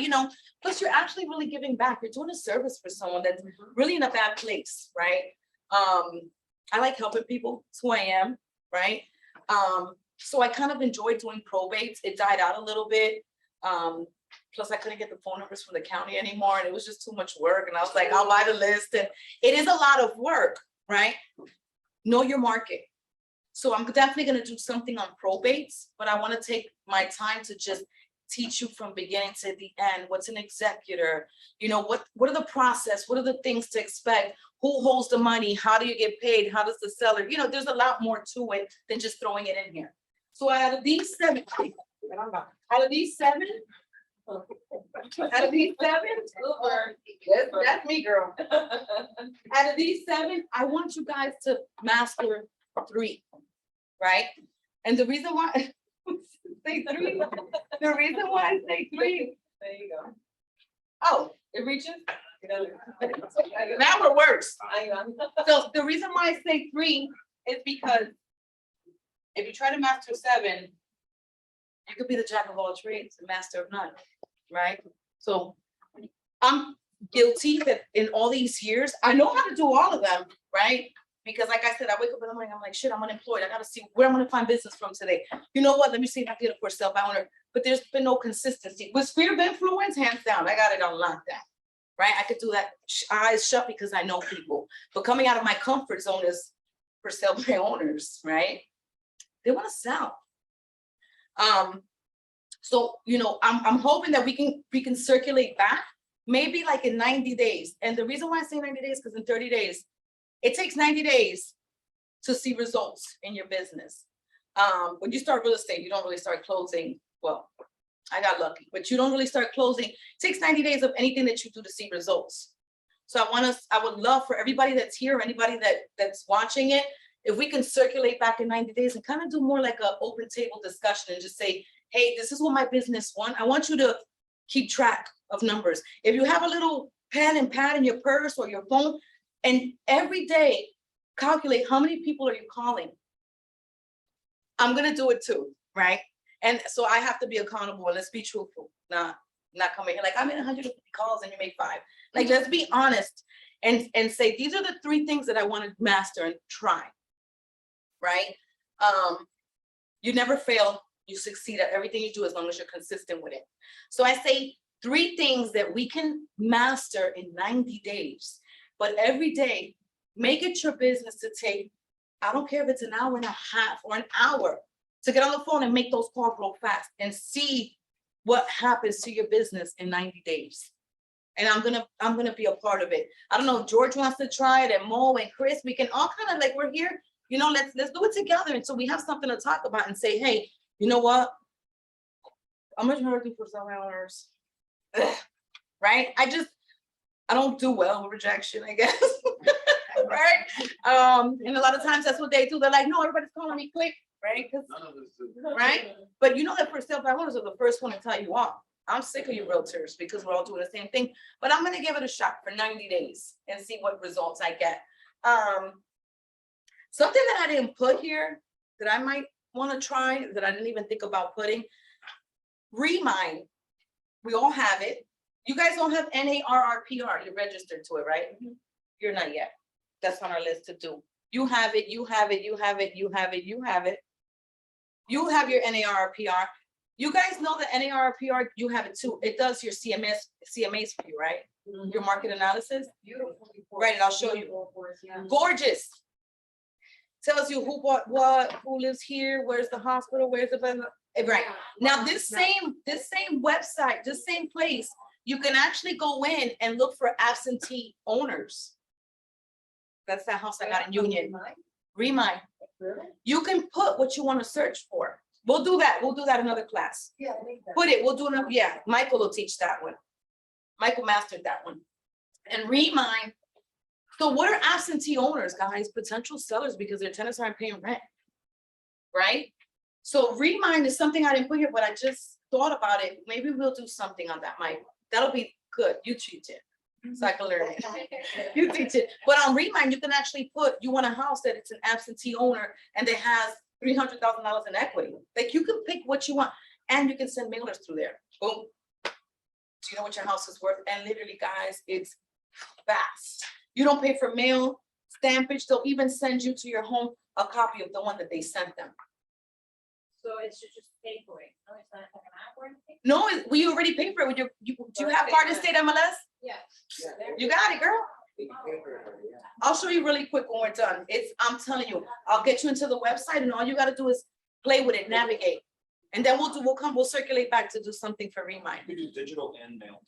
Plus you're actually really giving back. You're doing a service for someone that's really in a bad place, right? I like helping people. It's who I am, right? So I kind of enjoyed doing probates. It died out a little bit. Plus I couldn't get the phone numbers from the county anymore and it was just too much work. And I was like, I'll buy the list. And it is a lot of work, right? Know your market. So I'm definitely going to do something on probates, but I want to take my time to just teach you from beginning to the end. What's an executor? What are the process? What are the things to expect? Who holds the money? How do you get paid? How does the seller? There's a lot more to it than just throwing it in here. So out of these 7, That's me, girl. Out of these 7, I want you guys to master 3, right? And the reason why, say 3, the reason why I say 3, There you go. oh, it reaches? Now Now we're worse. I know. So the reason why I say 3 is because if you try to master 7, you could be the jack of all trades, the master of none, right? So I'm guilty that in all these years, I know how to do all of them, right? Because like I said, I wake up in the morning, I'm like, shit, I'm unemployed. I gotta see where I'm gonna find business from today. You know what? Let me see if I can get a for sale by owner. But there's been no consistency. With sphere of influence, hands down, I got it on lockdown. Right? I could do that eyes shut because I know people. But coming out of my comfort zone is for sale by owners, right? They want to sell. So you know, I'm hoping that we can circulate back, maybe like in 90 days. And the reason why I say 90 days, because in 30 days, it takes 90 days to see results in your business. When you start real estate, you don't really start closing. Well, I got lucky, but you don't really start closing. It takes 90 days of anything that you do to see results. So I would love for everybody that's here, anybody that's watching it, if we can circulate back in 90 days and kind of do more like an open table discussion and just say, hey, this is what my business wants. I want you to keep track of numbers. If you have a little pen and pad in your purse or your phone, and every day calculate how many people are you calling. I'm gonna do it too, right? And so I have to be accountable and let's be truthful, not coming here like I made 150 calls and you make 5. Like, let's be honest and say, these are the 3 things that I want to master and try, right? You never fail, you succeed at everything you do as long as you're consistent with it. So I say 3 things that we can master in 90 days, but every day, make it your business to take, I don't care if it's an hour and a half or an hour, to get on the phone and make those calls real fast and see what happens to your business in 90 days. And I'm gonna be a part of it. I don't know if George wants to try it, and Mo and Chris, we can all kind of like, we're here, you know, let's do it together. And so we have something to talk about and say, hey, you know what? I'm much hurting for some owners. Right? I don't do well with rejection, I guess. Right? And a lot of times that's what they do. They're like, no, everybody's calling me quick, right? None of us do. Right? But you know that for sale by owners are the first one to tell you off. I'm sick of you realtors because we're all doing the same thing, but I'm gonna give it a shot for 90 days and see what results I get. Something that I didn't put here that I might want to try that I didn't even think about putting, Remind. We all have it. You guys don't have NARRPR, you're registered to it, right? You're not yet. That's on our list to do. You have it, you have it, you have it, you have it, you have it. You have your NARRPR. You guys know the NARRPR, you have it too. It does your CMAs for you, right? Your market analysis. Beautiful. Right, and I'll show you. Yeah. Gorgeous. Tells you who bought what, who lives here, where's the hospital, where's the, right. Now, this same website, this same place, you can actually go in and look for absentee owners. That's that house I got in Union. Remind. Really? You can put what you want to search for. We'll do that. We'll do that another class. Yeah, I think that. Put it, we'll do another, yeah, Michael will teach that one. Michael mastered that one. And Remind. So what are absentee owners, guys? Potential sellers because their tenants aren't paying rent, right? So Remind is something I didn't put here, but I just thought about it. Maybe we'll do something on that, Mike. That'll be good. You teach it, so I can learn it. You teach it. But on Remind, you can actually put, you want a house that it's an absentee owner and it has $300,000 in equity. Like you can pick what you want and you can send mailers through there. Boom. Do you know what your house is worth? And literally, guys, it's fast. You don't pay for mail, stampage. They'll even send you to your home a copy of the one that they sent them. So it's just pay for it. No, it's not like an app or anything? No, we already paid for it. Do you have Garden State MLS? Yeah. You got it, girl. I'll show you really quick when we're done. I'm telling you, I'll get you into the website and all you gotta do is play with it, navigate. And then we'll circulate back to do something for Remind. We do digital and mail.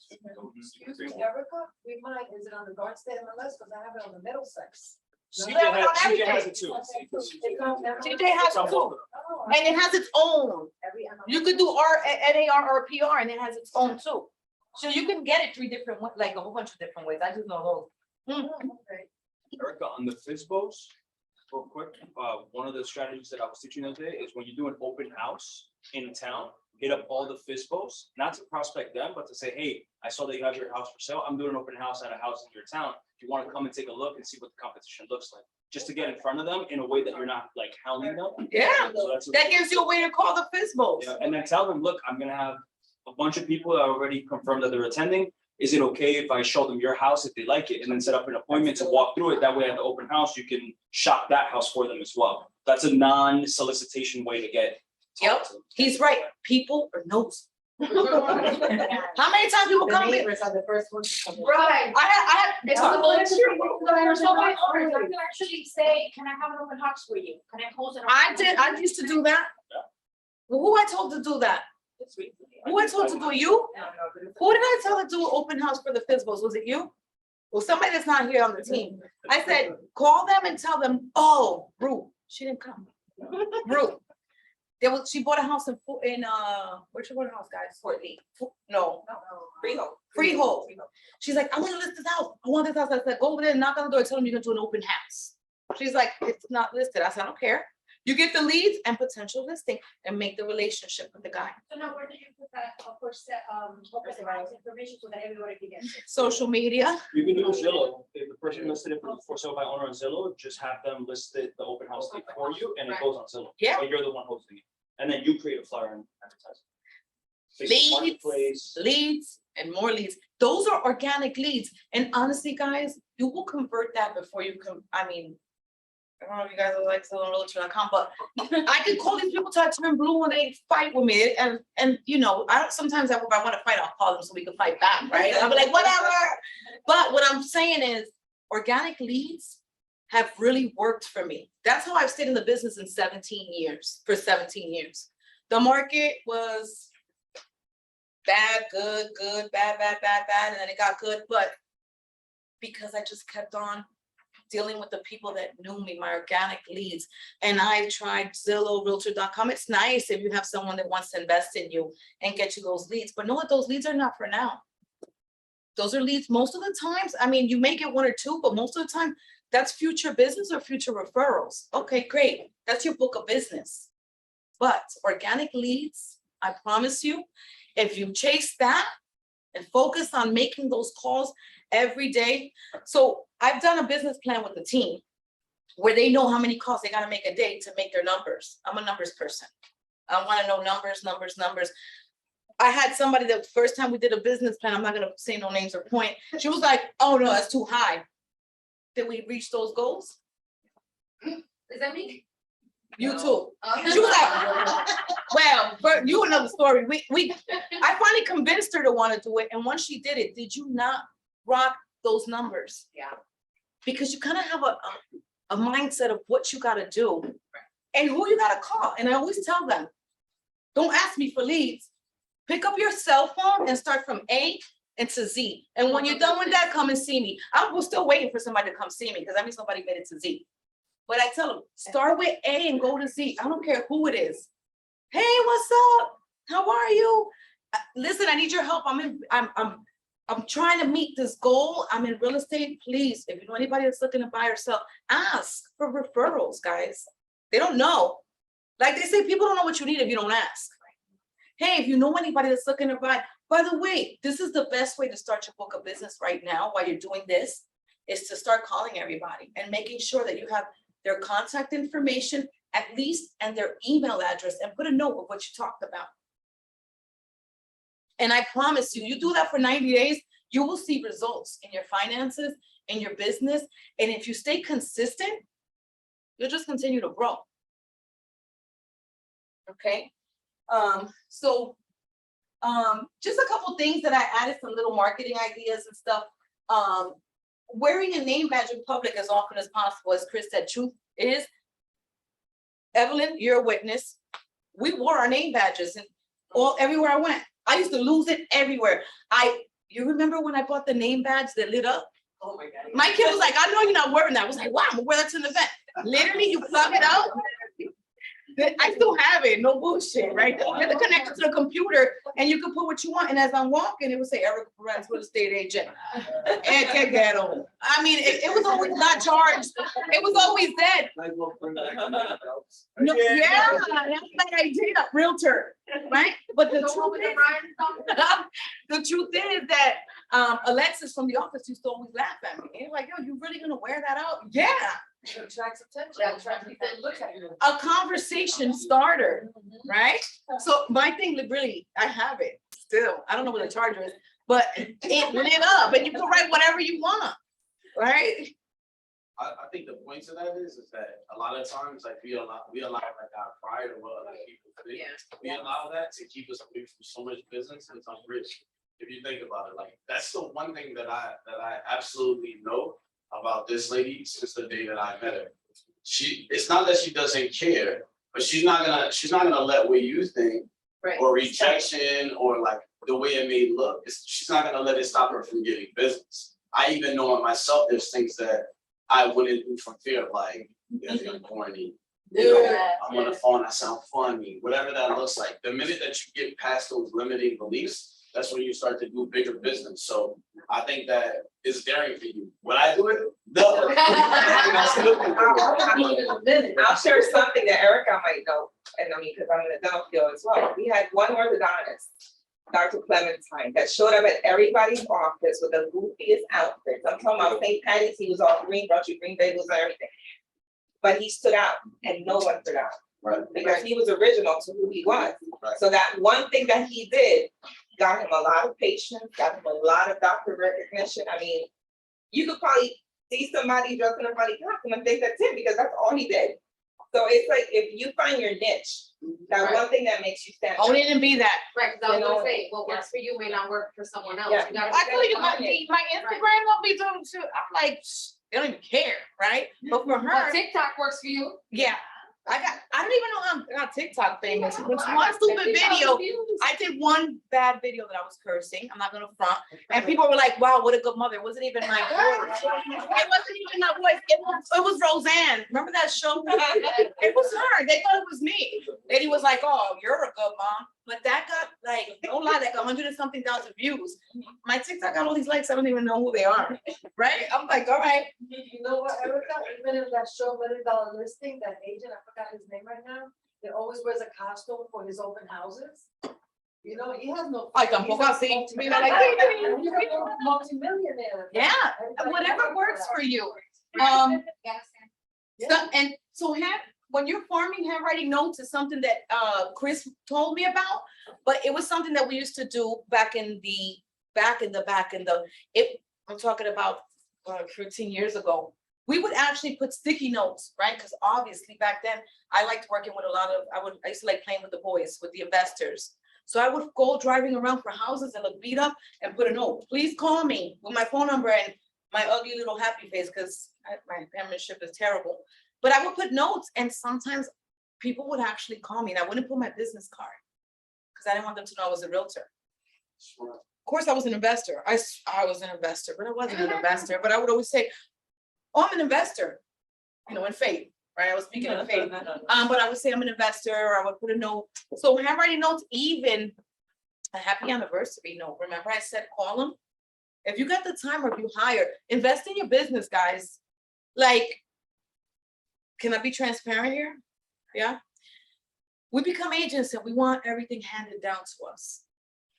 Excuse me, Erica, Remind, is it on the Garden State MLS? Because I have it on the Middlesex. CJ has it too. TJ has it too. And it has its own. You could do NARRPR and it has its own too. So you can get it 3 different, like a whole bunch of different ways. I just know those. Erica, on the FISBOs, real quick, one of the strategies that I was teaching the other day is when you do an open house in town, hit up all the FISBOs, not to prospect them, but to say, hey, I saw that you have your house for sale. I'm doing an open house at a house in your town. If you want to come and take a look and see what the competition looks like, just to get in front of them in a way that you're not like hounding them. Yeah, So that's that gives you a way to call the FISBOs. Yeah, and then tell them, look, I'm gonna have a bunch of people that already confirmed that they're attending. Is it okay if I show them your house if they like it, and then set up an appointment to walk through it? That way at the open house, you can shop that house for them as well. That's a non-solicitation way to get. Yep. He's right. People are nosy. How many times people The come in? neighbors are the first ones to come in. Right. I have, It's talk. a volunteer. So my owner, I can actually say, can I have an open house for you? Can I host it? I used to do that. Well, who I told to do that? Who I told to do you? Who did I tell to do an open house for the FISBOs? Was it you? Well, somebody that's not here on the team. I said, call them and tell them, oh, Rue, she didn't come. Rue. She bought a house in, where'd she bought a house, guys? Fort Lee. No, Freehold. She's like, I want to list this house. I want this house. I said, go over there and knock on the door, tell them you're gonna do an open house. She's like, it's not listed. I said, I don't care. You get the leads and potential listing and make the relationship with the guy. So now where did you put that, of course, open house information so that everybody can get it? Social media. You can do Zillow. If the person listed it for sale by owner on Zillow, just have them list it, the open house date for you, and it goes on Zillow. Yeah. But you're the one hosting it. And then you create a flyer and advertise it. Facebook Leads. Marketplace. Leads and more leads. Those are organic leads. And honestly, guys, you will convert that before you can, I mean, I don't know if you guys are like realtor.com, but I could call these people till I turn blue when they fight with me. And you know, sometimes if I want to fight, I'll call them so we can fight back, right? I'll be like, whatever. But what I'm saying is organic leads have really worked for me. That's how I've stayed in the business in 17 years, for 17 years. The market was bad, good, bad, and then it got good, but because I just kept on dealing with the people that knew me, my organic leads, and I've tried Zillow, Realtor.com. It's nice if you have someone that wants to invest in you and get you those leads, but know that those leads are not for now. Those are leads most of the times. I mean, you may get 1 or 2, but most of the time, that's future business or future referrals. Okay, great. That's your book of business. But organic leads, I promise you, if you chase that and focus on making those calls every day. So I've done a business plan with the team where they know how many calls they got to make a day to make their numbers. I'm a numbers person. I want to know numbers. I had somebody the first time we did a business plan, I'm not going to say no names or point. She was like, oh no, that's too high. Did we reach those goals? Is that me? You too. She was like, well, but you another story. I finally convinced her to want to do it. And once she did it, did you not rock those numbers? Yeah. Because you kind of have a mindset of what you got to do and who you got to call. And I always tell them, don't ask me for leads. Pick up your cell phone and start from A and to Z. And when you're done with that, come and see me. I'm still waiting for somebody to come see me because I mean somebody made it to Z. But I tell them, start with A and go to Z. I don't care who it is. Hey, what's up? How are you? Listen, I need your help. I'm trying to meet this goal. I'm in real estate. Please, if you know anybody that's looking to buy or sell, ask for referrals, guys. They don't know. Like they say, people don't know what you need if you don't ask. Hey, if you know anybody that's looking to buy, by the way, this is the best way to start your book of business right now while you're doing this, is to start calling everybody and making sure that you have their contact information at least and their email address and put a note of what you talked about. And I promise you, you do that for 90 days, you will see results in your finances, in your business. And if you stay consistent, you'll just continue to grow. Okay. Just a couple things that I added, some little marketing ideas and stuff. Wearing a name badge in public as often as possible, as Chris said, truth is, Evelyn, you're a witness. We wore our name badges and everywhere I went. I used to lose it everywhere. You remember when I bought the name badge that lit up? Oh my God. My kid was like, I know you're not wearing that. I was like, wow, I'm gonna wear that to an event. Literally, you plug it out. I still have it, no bullshit, right? You have to connect it to the computer and you can put what you want. And as I'm walking, it would say Erica Perez, real estate agent. And get ghetto. I mean, it was always not charged. It was always dead. No, yeah, that's that idea, realtor, right? But the truth is, the truth is that Alexis from the office used to always laugh at me. And like, yo, you really gonna wear that out? Yeah, It attracts attention. That attracts People look at you. a conversation starter, right? So my thing, really, I have it still. I don't know what the charger is, but it lit up and you can write whatever you want, right? I think the point to that is that a lot of times, like, we allow like our pride or what other people think. We allow that to keep us away from so much business and some risk. If you think about it, like, that's the one thing that I absolutely know about this lady since the day that I met her. It's not that she doesn't care, but she's not gonna let what you think Right. or rejection or like the way it may look. She's not gonna let it stop her from getting business. I even know it myself, there's things that I wouldn't do from fear of like, I think I'm corny. You know, I'm on the phone, I sound funny, whatever that looks like. The minute that you get past those limiting beliefs, that's when you start to do bigger business. So I think that is daring for you. Would I do it? No. I still can do it. I'll share something that Erica might know, and I mean, because I'm in the dental field as well. We had one orthodontist, Dr. Clementine, that showed up at everybody's office with the goofiest outfits. I'm talking about St. Patty's, he was all green, brought you green bagels and everything. But he stood out and no one stood out Right. because he was original to who he was. Right. So that one thing that he did got him a lot of patience, got him a lot of doctor recognition. I mean, you could probably see somebody dressed in a funny costume and think that's him because that's all he did. So it's like, if you find your niche, that Right. one thing that makes you stand out. Oh, it didn't be that. Right, cause I was You know, gonna say, what works for you may not work for someone else. Yeah. You gotta I be tell you, self-confident. my Instagram don't be doing too. I'm like, they don't even care, right? But for her, But TikTok works for you. yeah, I don't even know how I got TikTok famous. But one stupid video, I did one bad video that I was cursing. I'm not gonna front. And people were like, wow, what a good mother. It wasn't even my voice. It wasn't even my voice. It was Roseanne. Remember that show? It was her. They thought it was me. Lady was like, oh, you're a good mom. But that got like, don't lie, like 100 and something thousand views. My TikTok got all these likes. I don't even know who they are. Right? I'm like, all right. You know what, Erica, even in that show, $1 Million Listing, that agent, I forgot his name right now, he always wears a costume for his open houses. You know, he has no. Ay, tampoco así. Mira, like, He's a multi-millionaire. yeah, whatever works for you. So, and so when you're farming, handwriting notes is something that Chris told me about, but it was something that we used to do back in the, I'm talking about 15 years ago. We would actually put sticky notes, right? Because obviously back then, I liked working with I used to like playing with the boys, with the investors. So I would go driving around for houses and look beat up and put a note, please call me with my phone number and my ugly little happy face, because my penmanship is terrible. But I would put notes and sometimes people would actually call me and I wouldn't put my business card because I didn't want them to know I was a realtor. Of course, I was an investor. I was an investor, but I wasn't an investor. But I would always say, oh, I'm an investor, you know, in faith, right? I was speaking in faith. But I would say I'm an investor, or I would put a note. So handwriting notes, even a happy anniversary note. Remember I said, call them. If you got the time or if you hire, invest in your business, guys. Like, can I be transparent here? Yeah. We become agents and we want everything handed down to us,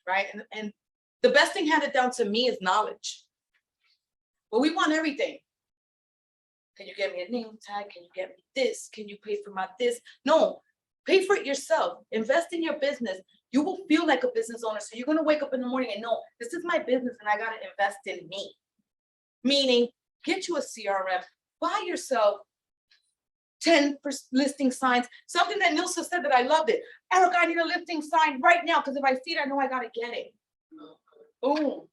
right? And the best thing handed down to me is knowledge. But we want everything. Can you get me a name tag? Can you get me this? Can you pay for my this? No, pay for it yourself. Invest in your business. You will feel like a business owner. So you're gonna wake up in the morning and know, this is my business and I gotta invest in me. Meaning, get you a CRM, buy yourself 10 listing signs. Something that Nilsa said that I loved it. Erica, I need a listing sign right now, because if I see it, I know I gotta get it. Boom.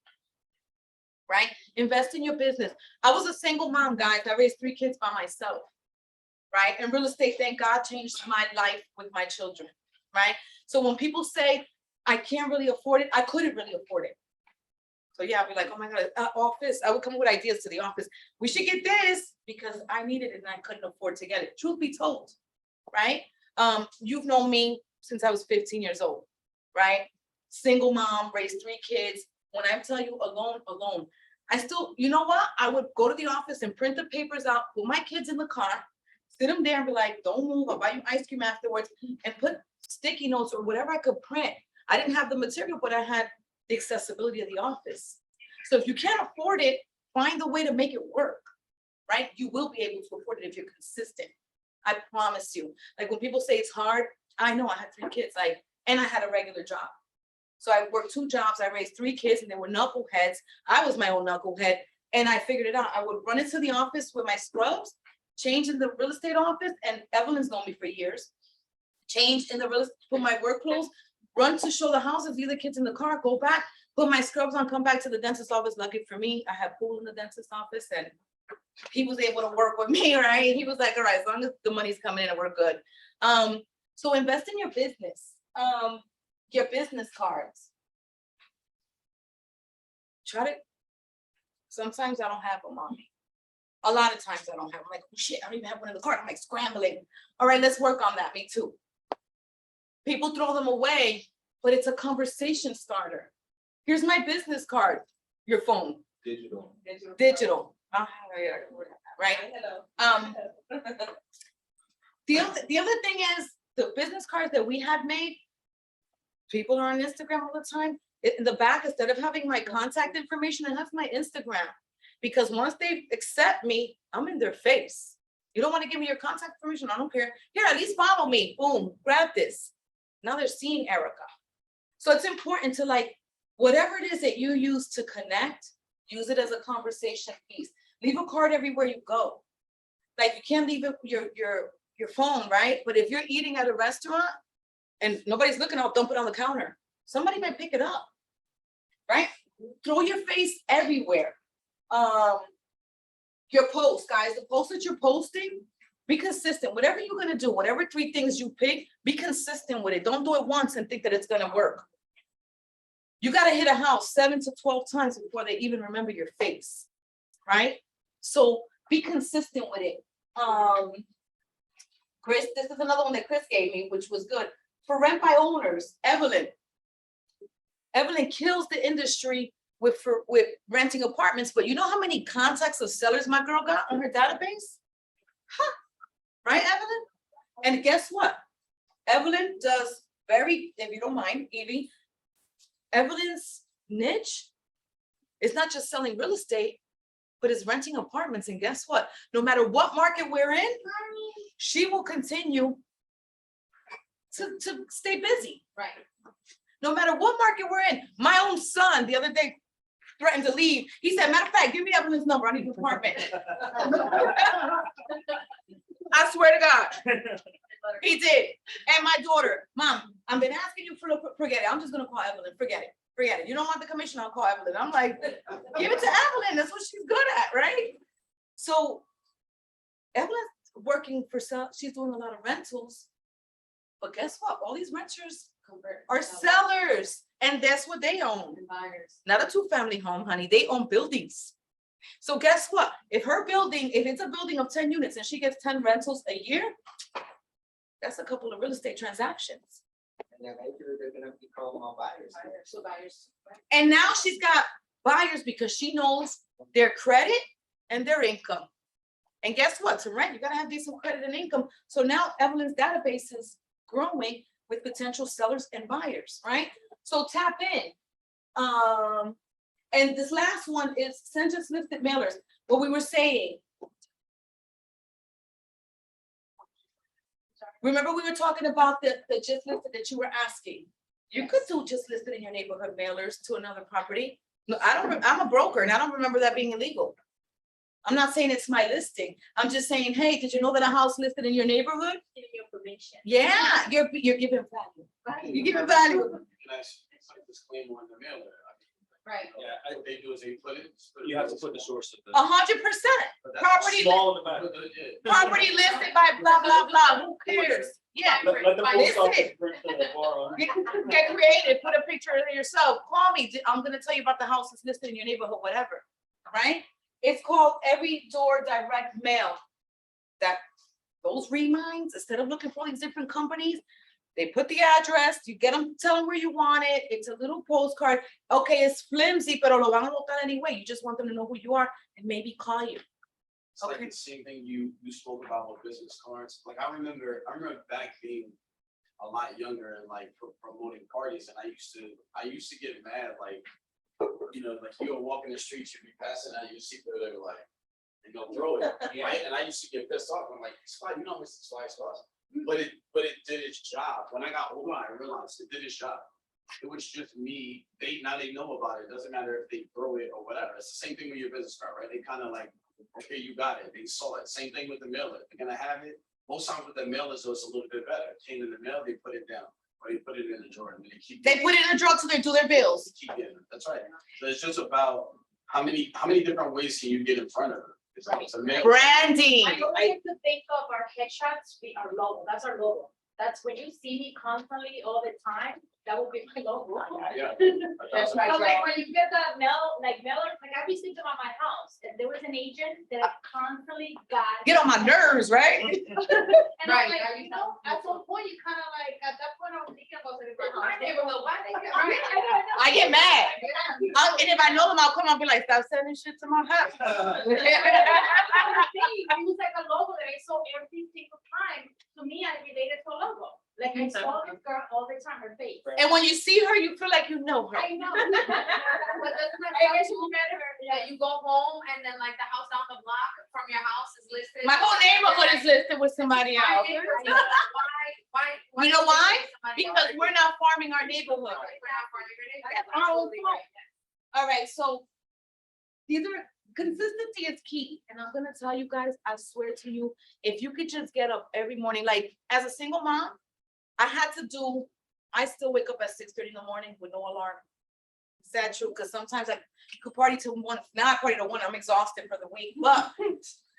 Right? Invest in your business. I was a single mom, guys. I raised 3 kids by myself. Right? And real estate, thank God, changed my life with my children. Right? So when people say, I can't really afford it, I couldn't really afford it. So yeah, I'd be like, oh my God, office. I would come up with ideas to the office. We should get this because I needed it and I couldn't afford to get it. Truth be told, right? You've known me since I was 15 years old, right? Single mom, raised 3 kids. When I tell you alone, I still, you know what? I would go to the office and print the papers out, put my kids in the car, sit them there and be like, don't move, I'll buy you ice cream afterwards, and put sticky notes or whatever I could print. I didn't have the material, but I had the accessibility of the office. So if you can't afford it, find a way to make it work, right? You will be able to afford it if you're consistent. I promise you. Like when people say it's hard, I know I had 3 kids, and I had a regular job. So I worked 2 jobs, I raised 3 kids and they were knuckleheads. I was my own knucklehead and I figured it out. I would run into the office with my scrubs, change in the real estate office, and Evelyn's known me for years. Change in the real estate, put my work clothes, run to show the houses, leave the kids in the car, go back, put my scrubs on, come back to the dentist's office. Lucky for me, I had pool in the dentist's office and he was able to work with me, right? He was like, all right, as long as the money's coming in and we're good. So invest in your business. Your business cards. Try to, sometimes I don't have them on me. A lot of times I don't have them. Like, oh shit, I don't even have one in the cart. I'm like scrambling. All right, let's work on that. Me too. People throw them away, but it's a conversation starter. Here's my business card. Your phone. Digital. Digital. Right? The other thing is the business cards that we had made. People are on Instagram all the time. In the back, instead of having my contact information, I have my Instagram. Because once they accept me, I'm in their face. You don't want to give me your contact information? I don't care. Here, at least follow me. Boom, grab this. Now they're seeing Erica. So it's important to like, whatever it is that you use to connect, use it as a conversation piece. Leave a card everywhere you go. Like you can't leave it, your phone, right? But if you're eating at a restaurant, and nobody's looking, I'll dump it on the counter. Somebody might pick it up, right? Throw your face everywhere. Your posts, guys, the posts that you're posting, be consistent. Whatever you're gonna do, whatever 3 things you pick, be consistent with it. Don't do it once and think that it's gonna work. You gotta hit a house 7 to 12 times before they even remember your face, right? So be consistent with it. Chris, this is another one that Chris gave me, which was good. For rent by owners, Evelyn kills the industry with renting apartments, but you know how many contacts of sellers my girl got on her database? Huh. Right, Evelyn? And guess what? Evelyn does if you don't mind, Evie, Evelyn's niche is not just selling real estate, but is renting apartments. And guess what? No matter what market we're in, she will continue to stay busy. Right. No matter what market we're in. My own son the other day threatened to leave. He said, matter of fact, give me Evelyn's number. I need an apartment. I swear to God. He did. And my daughter, Mom, I've been asking you forget it. I'm just gonna call Evelyn. Forget it. Forget it. You don't want the commission, I'll call Evelyn. I'm like, give it to Evelyn. That's what she's good at, right? So Evelyn's working for she's doing a lot of rentals. But guess what? All these renters are sellers. And that's what they own. Buyers. Not a 2-family home, honey. They own buildings. So guess what? If it's a building of 10 units and she gets 10 rentals a year, that's a couple of real estate transactions. And then eventually they're gonna become all buyers. So buyers. And now she's got buyers because she knows their credit and their income. And guess what? To rent, you gotta have decent credit and income. So now Evelyn's database is growing with potential sellers and buyers, right? So tap in. And this last one is send just listed mailers. What we were saying. Remember we were talking about the just listed that you were asking. You could do just listed in your neighborhood mailers to another property. No, I'm a broker and I don't remember that being illegal. I'm not saying it's my listing. I'm just saying, hey, did you know that a house listed in your neighborhood? Giving you information. Yeah, you're giving value. You're giving value. Can I disclaimer on the mailer? Right. Yeah, What they do is they put it. you have to put the source of the. 100%. But that's Property, Small in the back. Yeah. property listed by blah, blah, blah. Who cares? Yeah. Let the But post office listen. print the bar on. Get creative. Put a picture of yourself. Call me. I'm gonna tell you about the house that's listed in your neighborhood, whatever. Right? It's called Every Door Direct Mail. That those reminds, instead of looking for all these different companies, they put the address, you get them, tell them where you want it, it's a little postcard. Okay, it's flimsy, pero lo van a notar anyway, you just want them to know who you are and maybe call you. It's like Okay. the same thing you spoke about with business cards. Like I remember back being a lot younger and like promoting parties, and I used to get mad, like, you know, like you were walking the streets, you'd be passing out, you see people that were like, and they'll throw it, right? And I used to get pissed off. I'm like, it's fine, you know, it's fine, it's fine. But it did its job. When I got older, I realized it did its job. It was just me. They know about it. Doesn't matter if they throw it or whatever. It's the same thing with your business card, right? They kind of like, okay, you got it. They saw it. Same thing with the mailer. They're gonna have it. Most times with the mailers, it's a little bit better. It came in the mail, they put it down, or they put it in the drawer, and they keep. They put it in a drawer till they do their bills. Keep getting it. That's right. So it's just about how many different ways can you get in front of it? It's a mail. Branding. I always like to think of our headshots, be our logo, that's our logo. That's when you see me constantly all the time, that will be my logo. Yeah. That's right. So like when you get the mailers, like I received them at my house, and there was an agent that I constantly got. Get on my nerves, right? And Right, I'm like, now you you know, know. at some point, you kind of like, at that point, I was thinking about it. My neighborhood, why they get, I right? I get mad. Yeah. And if I know them, I'll come and be like, stop sending shit to my house. It was like a logo that I saw every single time. To me, I related to a logo. Like I saw this girl all the time, her face. And when you see her, you feel like you know her. I know. But doesn't that I guess sound you better, that you go home and then like the house down the block from your house is listed? My whole neighborhood is listed with somebody else. Why? You know why? is it somebody Because else? we're not farming our neighborhood. We're not farming your neighborhood. That's Oh, absolutely no. right. All right, so these are, consistency is key. And I'm gonna tell you guys, I swear to you, if you could just get up every morning, like as a single mom, I still wake up at 6:30 in the morning with no alarm. Is that true? Because sometimes I could party till 1, now I party till 1, I'm exhausted for the week, but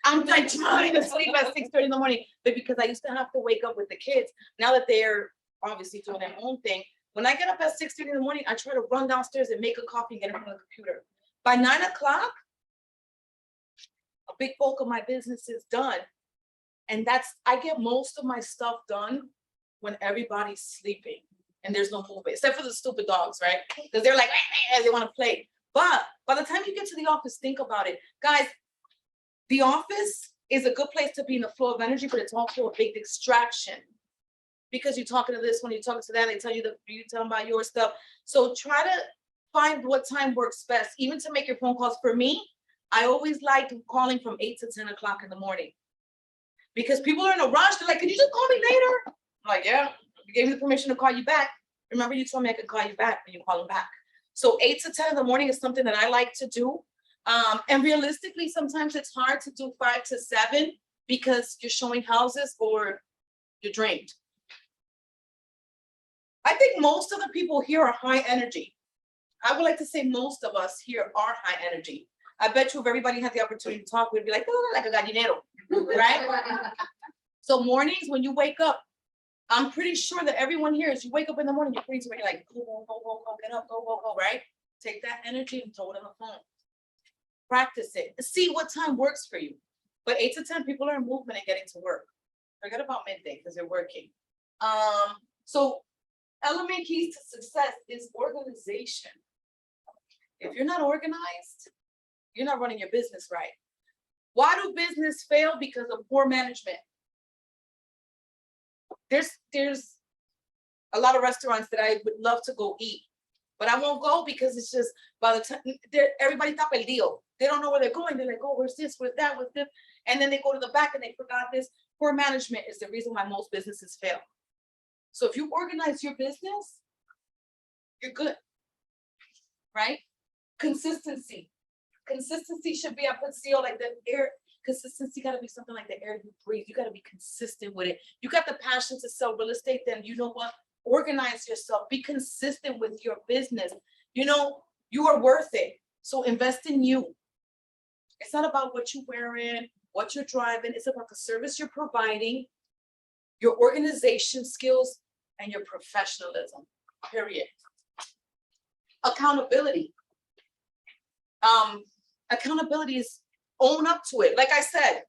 I'm like trying to sleep at 6:30 in the morning, but because I used to have to wake up with the kids, now that they're obviously doing their own thing, when I get up at 6:30 in the morning, I try to run downstairs and make a coffee and get it from the computer. By 9 o'clock, a big bulk of my business is done. And I get most of my stuff done when everybody's sleeping and there's no movement, except for the stupid dogs, right? Because they're like, they want to play. But by the time you get to the office, think about it. Guys, the office is a good place to be in the flow of energy, but it's also a big distraction. Because you're talking to this one, you're talking to that, you tell them about your stuff. So try to find what time works best, even to make your phone calls. For me, I always like calling from 8 to 10 o'clock in the morning. Because people are in a rush, they're like, can you just call me later? I'm like, yeah, you gave me the permission to call you back. Remember you told me I could call you back when you call them back. So 8 to 10 in the morning is something that I like to do. And realistically, sometimes it's hard to do 5 to 7 because you're showing houses or you're drained. I think most of the people here are high energy. I would like to say most of us here are high energy. I bet you if everybody had the opportunity to talk, we'd be like, oh, like a gallinero, right? So mornings when you wake up, I'm pretty sure that everyone here, as you wake up in the morning, you're pretty much like, go, get up, go, right? Take that energy and throw it on the phone. Practice it, see what time works for you. But 8 to 10 people are in movement and getting to work. Forget about midday because they're working. So element keys to success is organization. If you're not organized, you're not running your business right. Why do business fail? Because of poor management. There's a lot of restaurants that I would love to go eat, but I won't go because it's just by the time everybody está perdido. They don't know where they're going. They're like, oh, where's this, where's that, where's this? And then they go to the back and they forgot this. Poor management is the reason why most businesses fail. So if you organize your business, you're good, right? Consistency. Consistency should be, I put seal like the air. Consistency gotta be something like the air you breathe. You gotta be consistent with it. You got the passion to sell real estate, then you know what? Organize yourself, be consistent with your business. You know, you are worth it. So invest in you. It's not about what you're wearing, what you're driving. It's about the service you're providing, your organization skills, and your professionalism, period. Accountability. Accountability is own up to it. Like I said,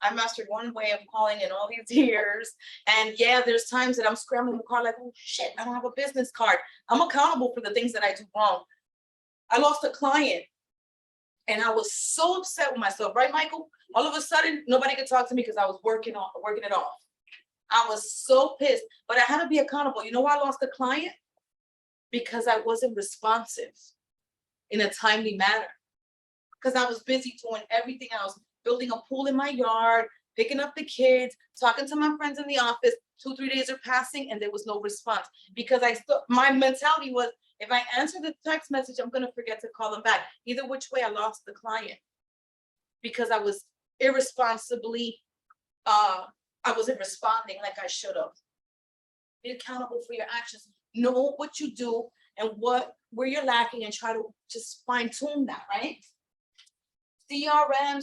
I mastered one way of calling in all these years. And yeah, there's times that I'm scrambling the car like, oh shit, I don't have a business card. I'm accountable for the things that I do wrong. I lost a client and I was so upset with myself, right, Michael? All of a sudden, nobody could talk to me because I was working it off. I was so pissed, but I had to be accountable. You know why I lost a client? Because I wasn't responsive in a timely manner. Because I was busy doing everything else, building a pool in my yard, picking up the kids, talking to my friends in the office. 2-3 days are passing and there was no response because my mentality was, if I answer the text message, I'm gonna forget to call them back. Either which way, I lost the client because I was irresponsibly, I wasn't responding like I should have. Be accountable for your actions. Know what you do and where you're lacking and try to just fine tune that, right? CRM,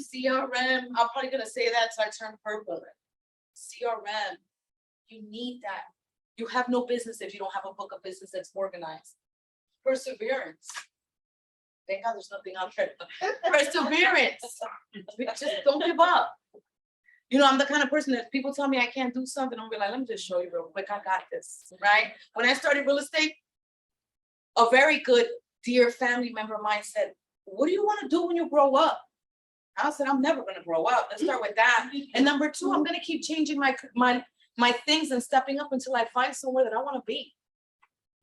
I'm probably gonna say that so I turn purple. CRM, you need that. You have no business if you don't have a book of business that's organized. Perseverance. Thank God there's nothing out there. Perseverance. Just don't give up. You know, I'm the kind of person that people tell me I can't do something, I'm like, let me just show you real quick, I got this, right? When I started real estate, a very good dear family member of mine said, what do you want to do when you grow up? I said, I'm never gonna grow up. Let's start with that. And number two, I'm gonna keep changing my things and stepping up until I find somewhere that I wanna be,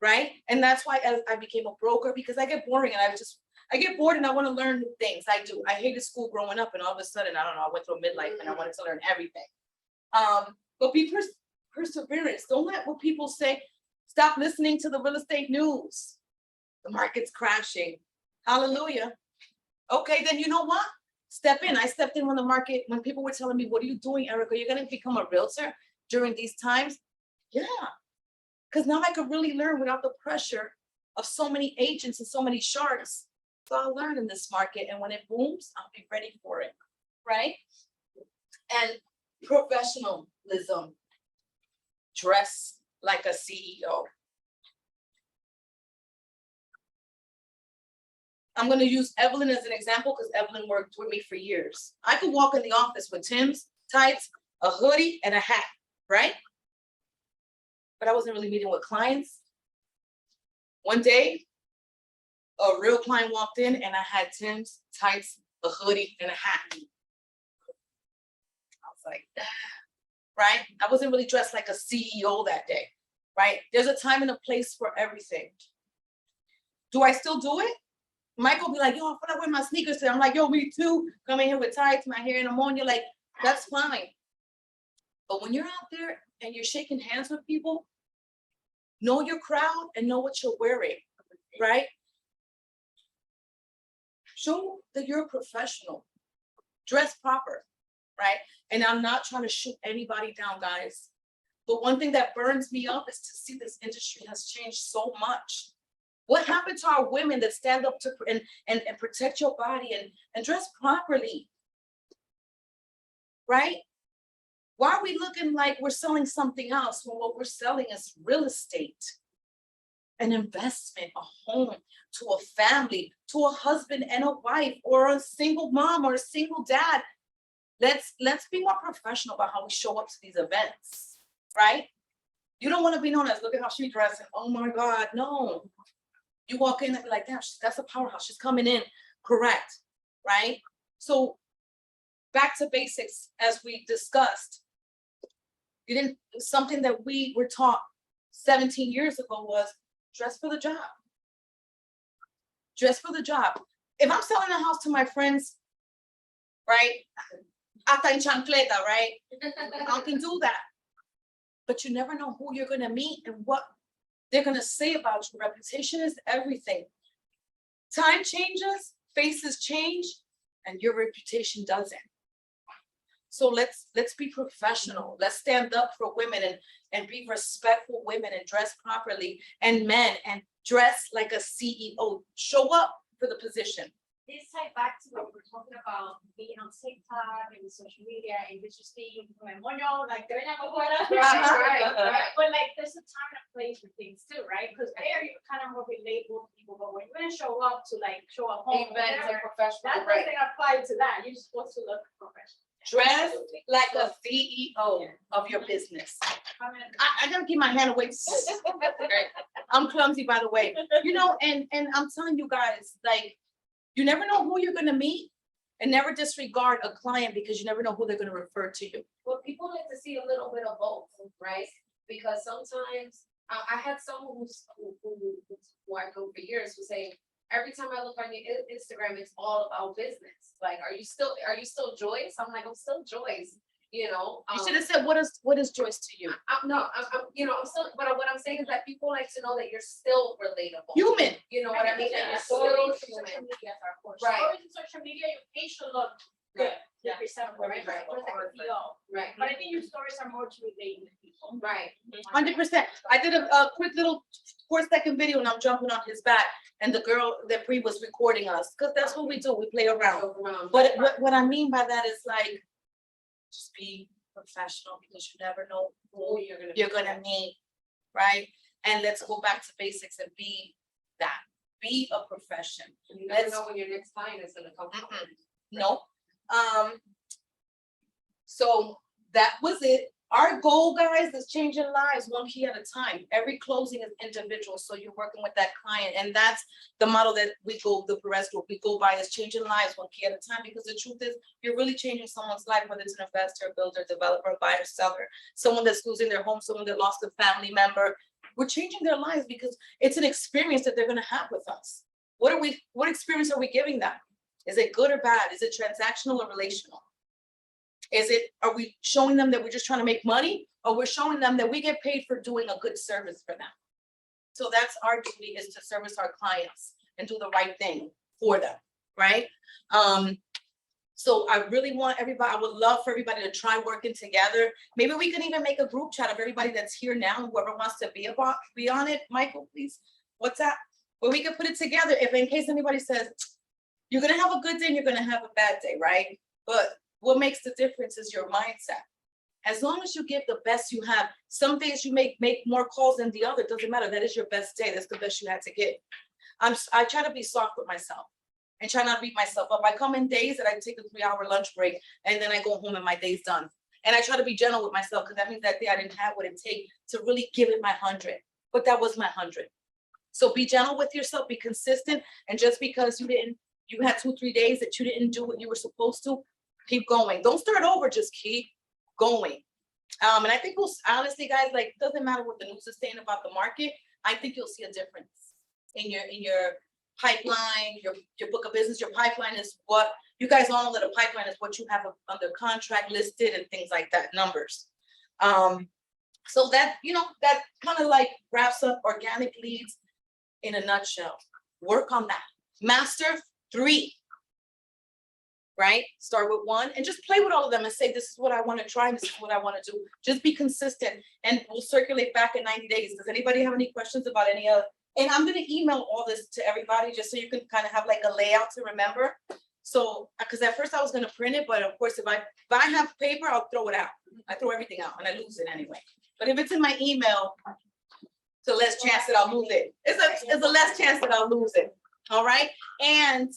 right? And that's why I became a broker, because I get boring and I get bored and I want to learn new things. I do. I hated school growing up and all of a sudden, I don't know, I went through a midlife and I wanted to learn everything. But be perseverance. Don't let what people say, stop listening to the real estate news. The market's crashing. Hallelujah. Okay, then you know what? Step in. I stepped in when people were telling me, what are you doing, Erica? You're going to become a realtor during these times? Yeah. Because now I could really learn without the pressure of so many agents and so many sharks. So I'll learn in this market, and when it booms, I'll be ready for it, right? And professionalism, dress like a CEO. I'm gonna use Evelyn as an example because Evelyn worked with me for years. I could walk in the office with Tim's, tights, a hoodie, and a hat, right? But I wasn't really meeting with clients. One day, a real client walked in and I had Tim's, tights, a hoodie, and a hat. I was like, right? I wasn't really dressed like a CEO that day, right? There's a time and a place for everything. Do I still do it? Michael will be like, yo, I feel like wearing my sneakers today. I'm like, yo, me too. Coming here with tights, my hair in the morning. You're like, that's fine. But when you're out there and you're shaking hands with people, know your crowd and know what you're wearing, right? Show that you're a professional. Dress proper, right? And I'm not trying to shoot anybody down, guys. But one thing that burns me up is to see this industry has changed so much. What happened to our women that stand up to and protect your body and dress properly, right? Why are we looking like we're selling something else when what we're selling is real estate, an investment, a home, to a family, to a husband and a wife, or a single mom or a single dad? Let's be more professional about how we show up to these events, right? You don't want to be known as, look at how she's dressing. Oh my God, no. You walk in and be like, damn, that's a powerhouse. She's coming in correct, right? So back to basics, as we discussed. Something that we were taught 17 years ago was dress for the job. Dress for the job. If I'm selling a house to my friends, right? Hasta en chancleta, right? I can do that. But you never know who you're gonna meet and what they're gonna say about you. Reputation is everything. Time changes, faces change, and your reputation doesn't. So let's be professional. Let's stand up for women and be respectful women and dress properly, and men, and dress like a CEO. Show up for the position. This ties back to what we're talking about being on TikTok and social media and just being memorial, like they're not right. But like there's a time and a place for things too, right? Because there you kind of more relatable to people, but when you're gonna show up to like show a home, Events and professional, that right? doesn't apply to that. You're supposed to look professional. Dress like a CEO of your business. I gotta keep my hand away. I'm clumsy, by the way. You know, and I'm telling you guys, like, you never know who you're gonna meet. And never disregard a client because you never know who they're gonna refer to you. Well, people like to see a little bit of both, right? Because sometimes, I had someone who I know for years who say, every time I look on your Instagram, it's all about business. Like, are you still Joyce? I'm like, I'm still Joyce, you know? You should have said, what is Joyce to you? I'm still, but what I'm saying is that people like to know that you're still relatable. Human. You know what I mean? That you're still Stories, human. social media are for Right. stories in social media, your page should look good, Yeah. presentable, right? Right. What is the CEO? Right, But I think your stories are more to relate with people. right. 100%. I did a quick little 4-second video and I'm jumping on his back. And the girl that Bree was recording us, because that's what we do. We play around. So, But what I mean by that is like, just be professional because you never know who you're gonna. you're gonna meet, right? And let's go back to basics and be that. Be a profession. You never let's- know when your next client is gonna come. Mm-mm. No. So that was it. Our goal, guys, is changing lives one key at a time. Every closing is individual, so you're working with that client, and that's the model that the Perez Group, we go by, is changing lives one key at a time, because the truth is, you're really changing someone's life, whether it's an investor, builder, developer, buyer, seller, someone that's losing their home, someone that lost a family member. We're changing their lives because it's an experience that they're gonna have with us. What experience are we giving them? Is it good or bad? Is it transactional or relational? Are we showing them that we're just trying to make money, or we're showing them that we get paid for doing a good service for them? So that's our duty, is to service our clients and do the right thing for them, right? So I really want everybody, I would love for everybody to try working together. Maybe we can even make a group chat of everybody that's here now, whoever wants to be on it. Michael, please, what's that? Where we can put it together, if in case anybody says, you're gonna have a good day and you're gonna have a bad day, right? But what makes the difference is your mindset. As long as you give the best you have, some days you make more calls than the other, doesn't matter. That is your best day. That's the best you had to give. I try to be soft with myself and try not to beat myself up. I come in days that I take a 3-hour lunch break and then I go home and my day's done. And I try to be gentle with myself, because that means that day I didn't have what it takes to really give it my 100, but that was my 100. So be gentle with yourself, be consistent. And just because you had 2-3 days that you didn't do what you were supposed to, keep going. Don't start over, just keep going. And I think honestly, guys, like, it doesn't matter what the news is saying about the market. I think you'll see a difference in your pipeline, your book of business. Your pipeline is what you guys all know, that a pipeline is what you have under contract, listed, and things like that, numbers. So that, that kind of like wraps up organic leads in a nutshell. Work on that. Master 3. Right? Start with 1 and just play with all of them and say, this is what I want to try, this is what I want to do. Just be consistent, and we'll circulate back in 90 days. Does anybody have any questions about any of? And I'm going to email all this to everybody just so you can kind of have like a layout to remember. So, because at first I was going to print it, but of course, if I have paper, I'll throw it out. I throw everything out and I lose it anyway. But if it's in my email, it's a less chance that I'll lose it. It's a less chance that I'll lose it. All right. And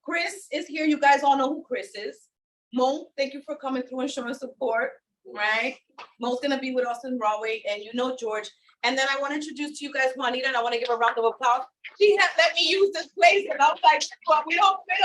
Chris is here. You guys all know who Chris is. Mo, thank you for coming through and showing support. Right. Mo's gonna be with us in Broadway, and George. And then I want to introduce to you guys Juanita, and I want to give a round of applause. She had let me use this place, and I was like, well, we don't